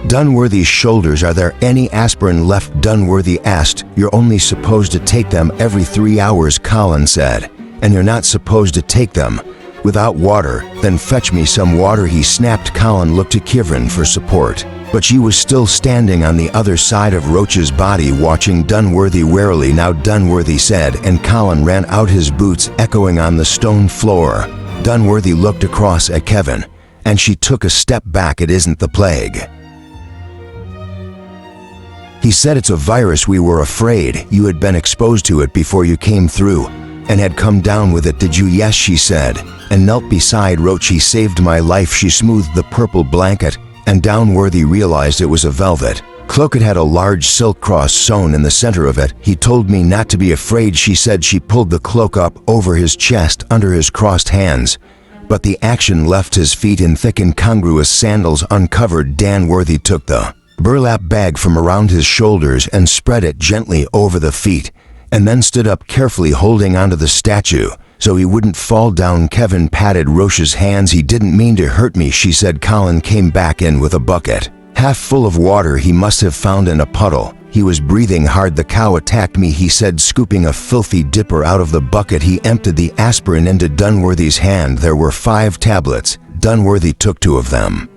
Dunworthy's shoulders. Are there any aspirin left? Dunworthy asked. You're only supposed to take them every 3 hours, Colin said, and you're not supposed to take them without water. Then fetch me some water, he snapped. Colin looked to Kivrin for support, but she was still standing on the other side of Roach's body, watching Dunworthy warily. Now, Dunworthy said, and Colin ran out, his boots echoing on the stone floor. Dunworthy looked across at Kevin, and she took a step back. It isn't the plague, he said. It's a virus. We were afraid you had been exposed to it before you came through and had come down with it. Did you? Yes, she said, and knelt beside Roach. He saved my life. She smoothed the purple blanket, and Dunworthy realized it was a velvet cloak. It had a large silk cross sewn in the center of it. He told me not to be afraid, she said. She pulled the cloak up over his chest under his crossed hands, but the action left his feet in thick incongruous sandals uncovered. Dunworthy took the burlap bag from around his shoulders and spread it gently over the feet, and then stood up carefully, holding onto the statue so he wouldn't fall down. Kevin patted Roche's hands. He didn't mean to hurt me, she said. Colin came back in with a bucket Half full of water he must have found in a puddle. He was breathing hard. The cow attacked me, he said, scooping a filthy dipper out of the bucket. He emptied the aspirin into Dunworthy's hand. There were 5 tablets. Dunworthy took 2 of them,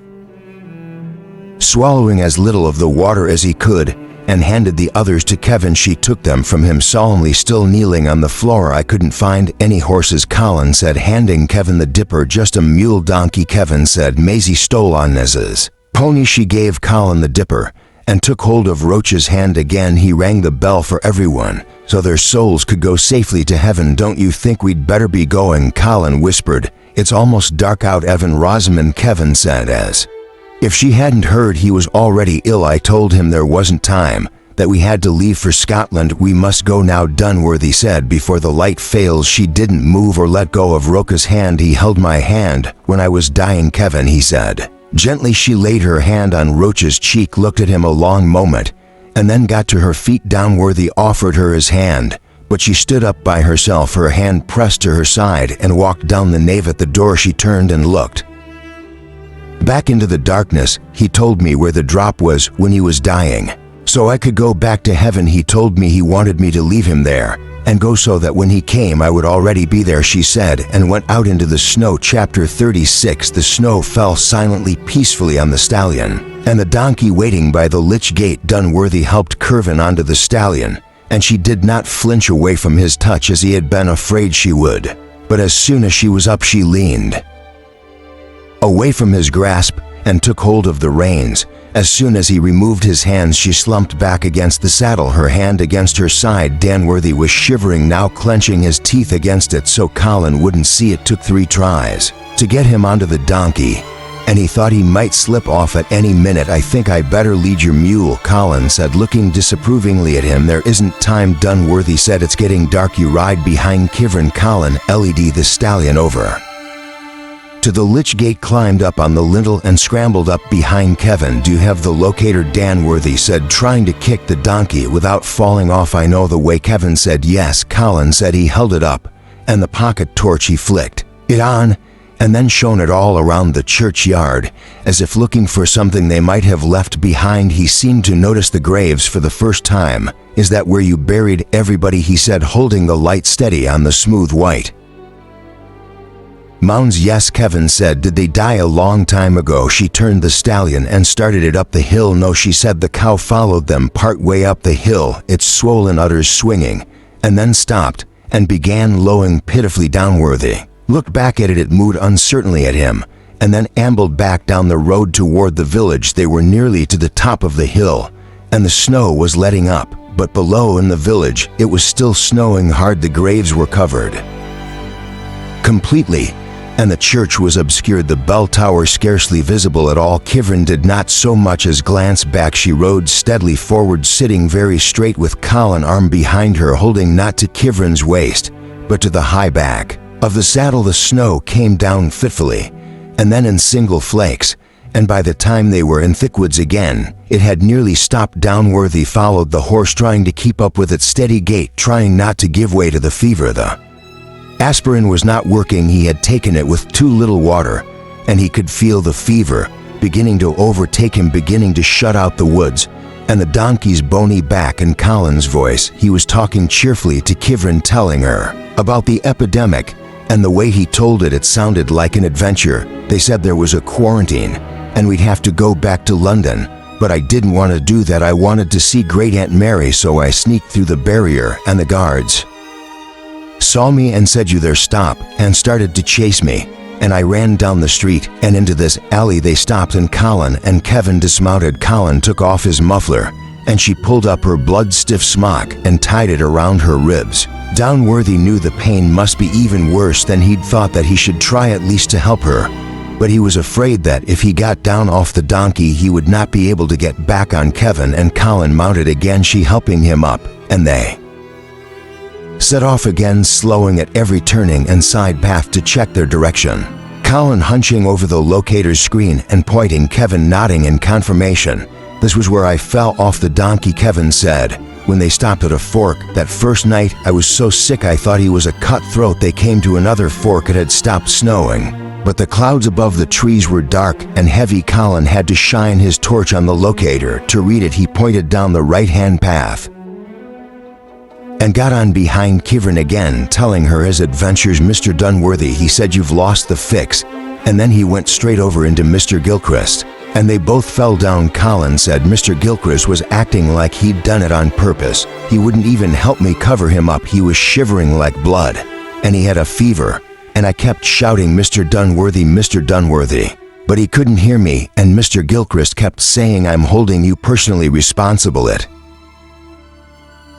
swallowing as little of the water as he could, and handed the others to Kevin. She took them from him solemnly, still kneeling on the floor. I couldn't find any horses, Colin said, handing Kevin the dipper. Just a mule donkey, Kevin said. Maisie stole on Nez's pony. She gave Colin the dipper and took hold of Roach's hand again. He rang the bell for everyone so their souls could go safely to heaven. Don't you think we'd better be going? Colin whispered. It's almost dark out, Evan. Rosamond, Kevin said, as if she hadn't heard he was already ill. I told him there wasn't time, that we had to leave for Scotland. We must go now, Dunworthy said before the light failed. She didn't move or let go of Rocha's hand. He held my hand when I was dying, Kevin, he said. Gently she laid her hand on Roach's cheek, looked at him a long moment, and then got to her feet. Dunworthy offered her his hand, but she stood up by herself, her hand pressed to her side, and walked down the nave. At the door she turned and looked back into the darkness. He told me where the drop was when he was dying, so I could go back to heaven. He told me he wanted me to leave him there and go so that when he came I would already be there, she said, and went out into the snow. Chapter 36. The snow fell silently, peacefully on the stallion and the donkey waiting by the lich gate. Dunworthy helped Curvin onto the stallion, and she did not flinch away from his touch as he had been afraid she would. But as soon as she was up, she leaned away from his grasp and took hold of the reins. As soon as he removed his hands, she slumped back against the saddle, her hand against her side. Dunworthy was shivering now, clenching his teeth against it so Colin wouldn't see. It took 3 tries to get him onto the donkey, and he thought he might slip off at any minute. I think I better lead your mule, Colin said, looking disapprovingly at him. There isn't time, Dunworthy said. It's getting dark. You ride behind Kivrin. Colin led the stallion over to the lich gate, climbed up on the lintel, and scrambled up behind Kevin. Do you have the locator? Dunworthy said, trying to kick the donkey without falling off. I know the way, Kevin said. Yes, Colin said. He held it up, and the pocket torch he flicked it on, and then shone it all around the churchyard, as if looking for something they might have left behind. He seemed to notice the graves for the first time. Is that where you buried everybody? He said, holding the light steady on the smooth white mounds. Yes, Kevin said. Did they die a long time ago? She turned the stallion and started it up the hill. No, she said. The cow followed them part way up the hill, its swollen udders swinging, and then stopped and began lowing pitifully. Dunworthy looked back at it. It moved uncertainly at him, and then ambled back down the road toward the village. They were nearly to the top of the hill, and the snow was letting up, but below in the village it was still snowing hard. The graves were covered completely, and the church was obscured, the bell tower scarcely visible at all. Kivrin did not so much as glance back. She rode steadily forward, sitting very straight, with Colin arm behind her, holding not to Kivrin's waist, but to the high back of the saddle. The snow came down fitfully, and then in single flakes, and by the time they were in thick woods again, it had nearly stopped. Dunworthy followed the horse, trying to keep up with its steady gait, trying not to give way to the fever. The aspirin was not working. He had taken it with too little water, and he could feel the fever beginning to overtake him, beginning to shut out the woods and the donkey's bony back. And Colin's voice, he was talking cheerfully to Kivrin, telling her about the epidemic, and the way he told it, it sounded like an adventure. They said there was a quarantine and we'd have to go back to London, but I didn't want to do that. I wanted to see Great Aunt Mary, so I sneaked through the barrier, and the guards saw me and said, you there, stop, and started to chase me, and I ran down the street and into this alley. They stopped, and Colin and Kevin dismounted. Colin took off his muffler, and she pulled up her blood-stiff smock and tied it around her ribs. Dunworthy knew the pain must be even worse than he'd thought, that he should try at least to help her, but he was afraid that if he got down off the donkey he would not be able to get back on. Kevin and Colin mounted again, she helping him up, and they set off again, slowing at every turning and side path to check their direction. Colin hunching over the locator's screen and pointing, Kevin nodding in confirmation. This was where I fell off the donkey, Kevin said, when they stopped at a fork. That first night I was so sick I thought he was a cutthroat. They came to another fork. It had stopped snowing, But the clouds above the trees were dark and heavy. Colin had to shine his torch on the locator. To read it, he pointed down the right-hand path and got on behind Kivrin again, telling her his adventures. Mr. Dunworthy, he said, you've lost the fix. And then he went straight over into Mr. Gilchrist, and they both fell down. Colin said Mr. Gilchrist was acting like he'd done it on purpose. He wouldn't even help me cover him up. He was shivering like blood, and he had a fever. And I kept shouting, Mr. Dunworthy, Mr. Dunworthy. But he couldn't hear me, and Mr. Gilchrist kept saying, I'm holding you personally responsible. It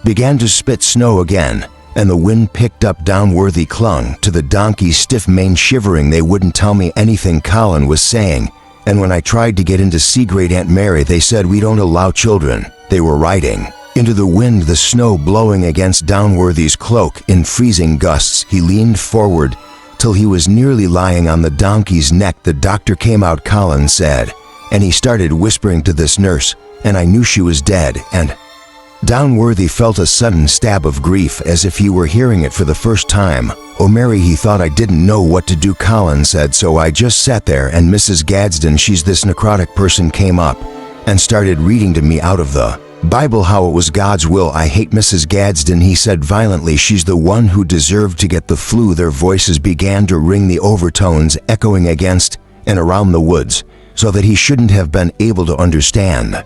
began to spit snow again, and the wind picked up. Dunworthy clung to the donkey's stiff mane, shivering. They wouldn't tell me anything Colin was saying, and when I tried to get in to see Great Aunt Mary, they said we don't allow children. They were riding into the wind, the snow blowing against Dunworthy's cloak in freezing gusts. He leaned forward till he was nearly lying on the donkey's neck. The doctor came out, Colin said, and he started whispering to this nurse, and I knew she was dead. And Dunworthy felt a sudden stab of grief, as if he were hearing it for the first time. Oh, Mary, he thought. I didn't know what to do, Colin said, so I just sat there, and Mrs. Gadsden, she's this necrotic person, came up and started reading to me out of the Bible how it was God's will. I hate Mrs. Gadsden, he said violently. She's the one who deserved to get the flu. Their voices began to ring, the overtones echoing against and around the woods, so that he shouldn't have been able to understand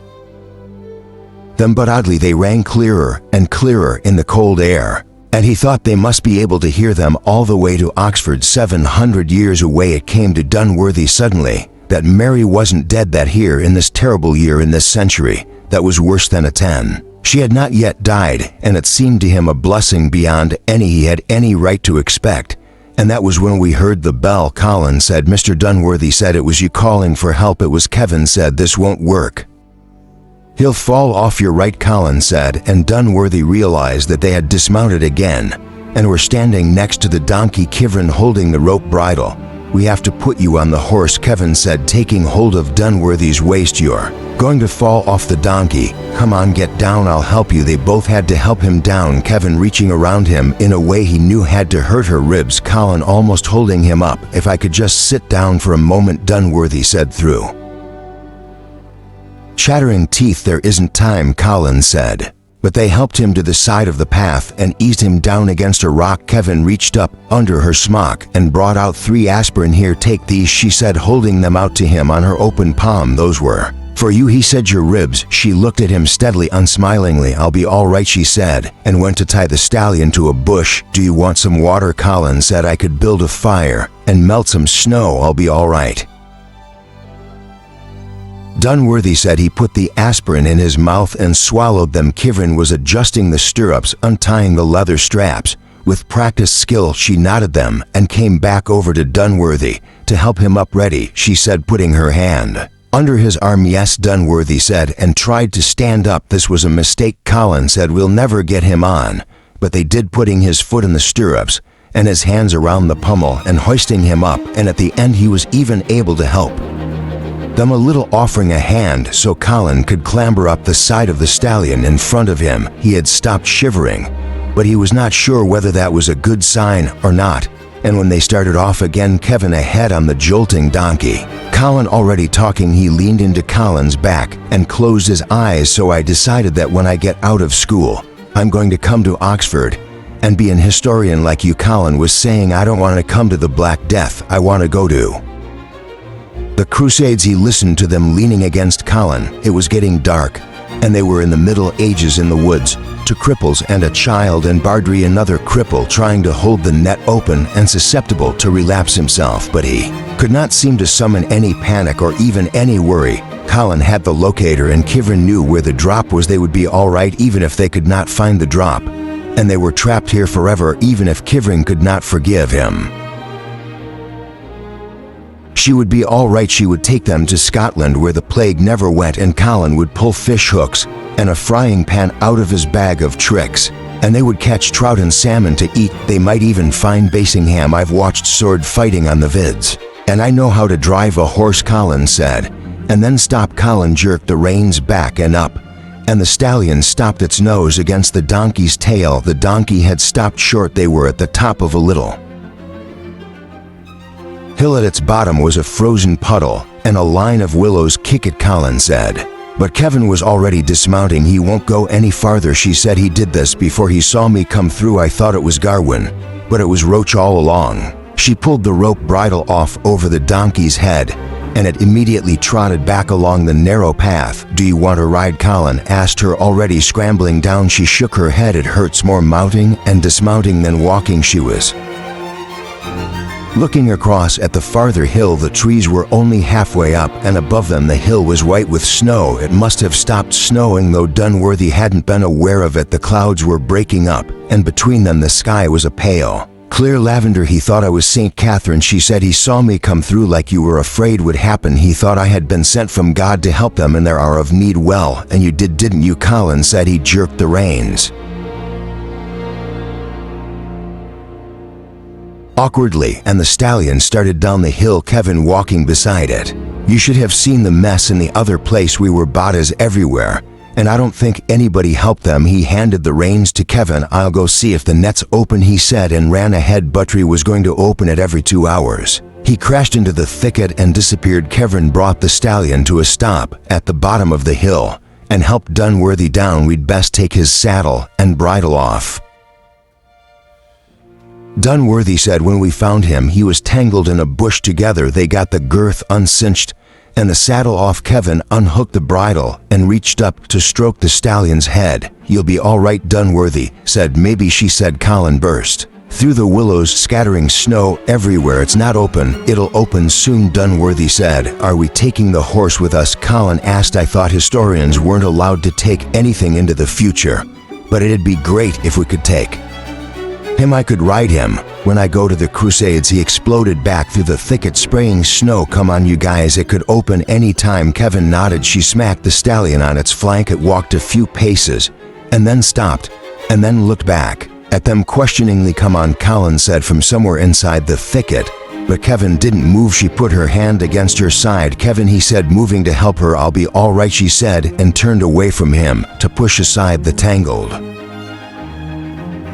them, but oddly they rang clearer and clearer in the cold air, and he thought they must be able to hear them all the way to Oxford, 700 years away. It came to Dunworthy suddenly that Mary wasn't dead, that here in this terrible year, in this century that was worse than a 10, she had not yet died, and it seemed to him a blessing beyond any he had any right to expect. And that was when we heard the bell, Colin said. Mr. Dunworthy said, it was you calling for help. It was Kevin said, this won't work. He'll fall off. You're right, Colin said, and Dunworthy realized that they had dismounted again and were standing next to the donkey, Kivrin holding the rope bridle. We have to put you on the horse, Kevin said, taking hold of Dunworthy's waist. You're going to fall off the donkey. Come on, get down, I'll help you. They both had to help him down, Kevin reaching around him in a way he knew had to hurt her ribs, Colin almost holding him up. If I could just sit down for a moment, Dunworthy said through chattering teeth. There isn't time, Colin said. But they helped him to the side of the path and eased him down against a rock. Kevin reached up under her smock and brought out 3 aspirin. Here, take these, she said, holding them out to him on her open palm. Those were for you, he said. Your ribs. She looked at him steadily, unsmilingly. I'll be all right, she said, and went to tie the stallion to a bush. Do you want some water? Colin said. I could build a fire and melt some snow. I'll be all right. Dunworthy said he put the aspirin in his mouth and swallowed them. Kivrin was adjusting the stirrups, untying the leather straps. With practiced skill, she knotted them and came back over to Dunworthy to help him up. Ready, she said, putting her hand under his arm. Yes, Dunworthy said, and tried to stand up. This was a mistake, Colin said. We'll never get him on. But they did, putting his foot in the stirrups and his hands around the pommel and hoisting him up, and at the end he was even able to help them a little, offering a hand so Colin could clamber up the side of the stallion in front of him. He had stopped shivering, but he was not sure whether that was a good sign or not. And when they started off again, Kevin ahead on the jolting donkey, Colin already talking, he leaned into Colin's back and closed his eyes. So I decided that when I get out of school, I'm going to come to Oxford and be an historian like you. Colin was saying, I don't want to come to the Black Death. I want to go to the Crusades. He listened to them leaning against Colin. It was getting dark, and they were in the Middle Ages in the woods. 2 cripples and a child, and Bardry, another cripple, trying to hold the net open and susceptible to relapse himself. But he could not seem to summon any panic or even any worry. Colin had the locator, and Kivrin knew where the drop was. They would be all right even if they could not find the drop, and they were trapped here forever even if Kivrin could not forgive him. She would be all right. She would take them to Scotland where the plague never went, and Colin would pull fish hooks and a frying pan out of his bag of tricks, and they would catch trout and salmon to eat. They might even find Basingham. I've watched sword fighting on the vids, and I know how to drive a horse, Colin said. And then stop. Colin jerked the reins back and up, and the stallion stopped its nose against the donkey's tail. The donkey had stopped short. They were at the top of a little hill at its bottom was a frozen puddle, and a line of willows. Kick it, Colin said. But Kevin was already dismounting. He won't go any farther, she said. He did this before he saw me come through. I thought it was Garwin, but it was Roach all along. She pulled the rope bridle off over the donkey's head, and it immediately trotted back along the narrow path. Do you want to ride? Colin asked her, already scrambling down. She shook her head. It hurts more mounting and dismounting than walking. She was looking across at the farther hill. The trees were only halfway up, and above them the hill was white with snow. It must have stopped snowing, though Dunworthy hadn't been aware of it. The clouds were breaking up, and between them the sky was a pale, clear lavender. He thought I was St. Catherine, she said. He saw me come through like you were afraid would happen. He thought I had been sent from God to help them in their hour of need. Well, and you did, didn't you? Colin said. He jerked the reins awkwardly, and the stallion started down the hill, Kevin walking beside it. You should have seen the mess in the other place. We were bodies everywhere, and I don't think anybody helped them. He handed the reins to Kevin. I'll go see if the net's open, he said, and ran ahead. Buttery was going to open it every 2 hours. He crashed into the thicket and disappeared. Kevin brought the stallion to a stop at the bottom of the hill and helped Dunworthy down. We'd best take his saddle and bridle off, Dunworthy said. When we found him, he was tangled in a bush. Together they got the girth uncinched and the saddle off. Kevin unhooked the bridle and reached up to stroke the stallion's head. You'll be all right, Dunworthy said. Maybe, she said. Colin burst through the willows, scattering snow everywhere. It's not open. It'll open soon, Dunworthy said. Are we taking the horse with us? Colin asked. I thought historians weren't allowed to take anything into the future, but it'd be great if we could take him. I could ride him when I go to the Crusades. He exploded back through the thicket, spraying snow. Come on, you guys, it could open any time. Kevin nodded. She smacked the stallion on its flank. It walked a few paces and then stopped, and then looked back at them questioningly. Come on, Colin said from somewhere inside the thicket, but Kevin didn't move. She put her hand against her side. Kevin, he said, moving to help her. I'll be all right, she said, and turned away from him to push aside the tangled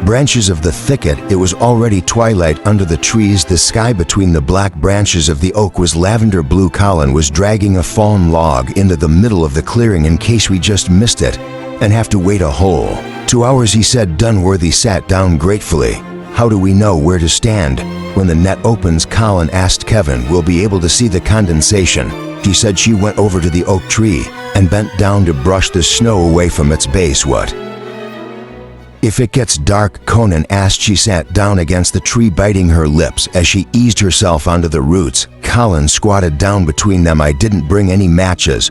branches of the thicket. It was already twilight under the trees. The sky between the black branches of the oak was lavender blue. Colin was dragging a fallen log into the middle of the clearing in case we just missed it and have to wait a whole 2 hours, he said. Dunworthy sat down gratefully. How do we know where to stand when the net opens? Colin asked Kevin. We'll be able to see the condensation, she said. She went over to the oak tree and bent down to brush the snow away from its base. What if it gets dark? Conan asked. She sat down against the tree, biting her lips as she eased herself onto the roots. Colin squatted down between them. I didn't bring any matches,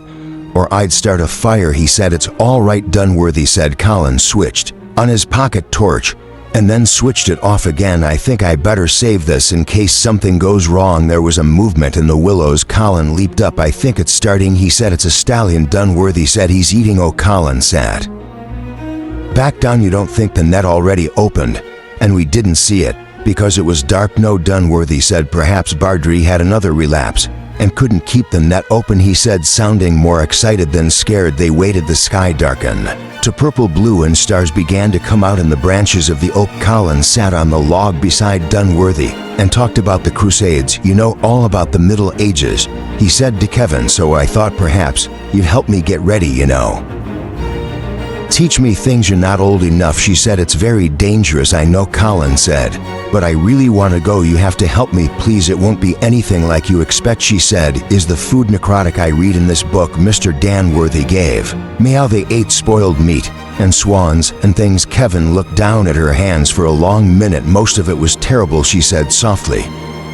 or I'd start a fire, he said. It's all right, Dunworthy said. Colin switched on his pocket torch and then switched it off again. I think I better save this in case something goes wrong. There was a movement in the willows. Colin leaped up. I think it's starting, he said. It's a stallion, Dunworthy said. He's eating. Oh, Colin sat back down. You don't think the net already opened and we didn't see it because it was dark? No, Dunworthy said. Perhaps Bardry had another relapse and couldn't keep the net open, he said, sounding more excited than scared. They waited. The sky darkened to purple blue and stars began to come out in the branches of the oak. Colin sat on the log beside Dunworthy and talked about the Crusades. You know all about the Middle Ages, he said to Kevin, so I thought perhaps you'd help me get ready, you know. Teach me things. You're not old enough, she said. It's very dangerous, I know, Colin said, but I really want to go. You have to help me, please. It won't be anything like you expect, she said. Is the food necrotic? I read in this book Mr. Dunworthy gave me how they ate spoiled meat and swans and things. Kevin looked down at her hands for a long minute. Most of it was terrible, she said softly,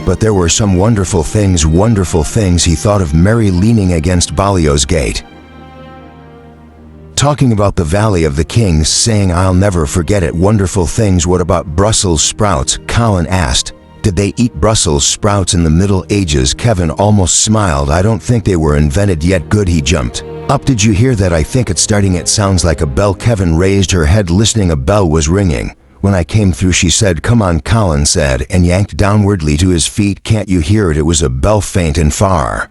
but there were some wonderful things. He thought of Mary leaning against Balliol's gate, talking about the Valley of the Kings, saying, I'll never forget it. Wonderful things. What about Brussels sprouts? Colin asked. Did they eat Brussels sprouts in the Middle Ages? Kevin almost smiled. I don't think they were invented yet. Good, he jumped up. Did you hear that? I think it's starting. It sounds like a bell. Kevin raised her head, listening. A bell was ringing when I came through, she said. Come on, Colin said, and yanked downwardly to his feet. Can't you hear it? It was a bell, faint and far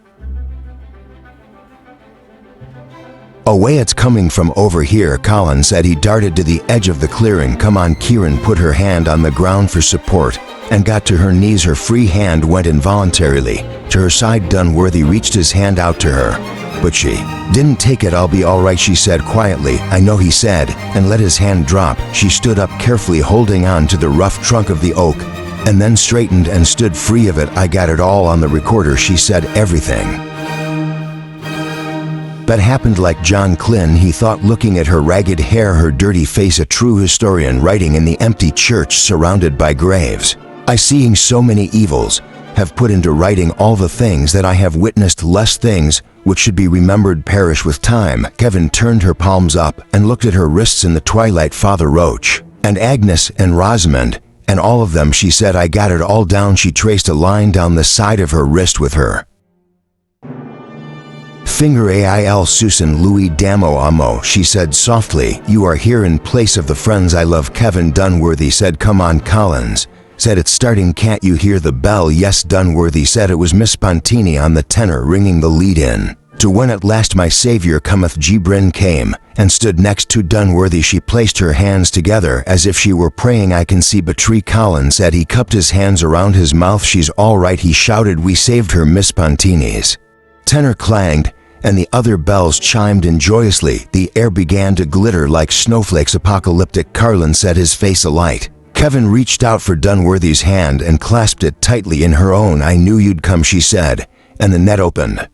"Away, it's coming from over here," Colin said. He darted to the edge of the clearing. "Come on." Kieran put her hand on the ground for support and got to her knees. Her free hand went involuntarily to her side. Dunworthy reached his hand out to her, but she didn't take it. "I'll be all right," she said quietly. "I know," he said, and let his hand drop. She stood up carefully, holding on to the rough trunk of the oak, and then straightened and stood free of it. "I got it all on the recorder," she said. "Everything that happened." Like John Klyn, he thought, looking at her ragged hair, her dirty face, a true historian writing in the empty church surrounded by graves. "I, seeing so many evils, have put into writing all the things that I have witnessed, lest things which should be remembered perish with time." Kevin turned her palms up and looked at her wrists in the twilight. "Father Roach, and Agnes, and Rosamond, and all of them," she said. "I got it all down." She traced a line down the side of her wrist with her finger. "Ail Susan Louis Damo Amo," she said softly. "You are here in place of the friends I love." Kevin Dunworthy said. "Come on," Collins said. "It's starting. Can't you hear the bell?" "Yes," Dunworthy said. It was Miss Spontini on the tenor, ringing the lead in to "When at Last My Savior Cometh." Gibran came and stood next to Dunworthy. She placed her hands together as if she were praying. "I can see Battery," Collins said. He cupped his hands around his mouth. "She's all right," he shouted. "We saved her." Miss Spontini's tenor clanged, and the other bells chimed in joyously. The air began to glitter like snowflakes. "Apocalyptic," Carlin said, his face alight. Kevin reached out for Dunworthy's hand and clasped it tightly in her own. "I knew you'd come," she said, and the net opened.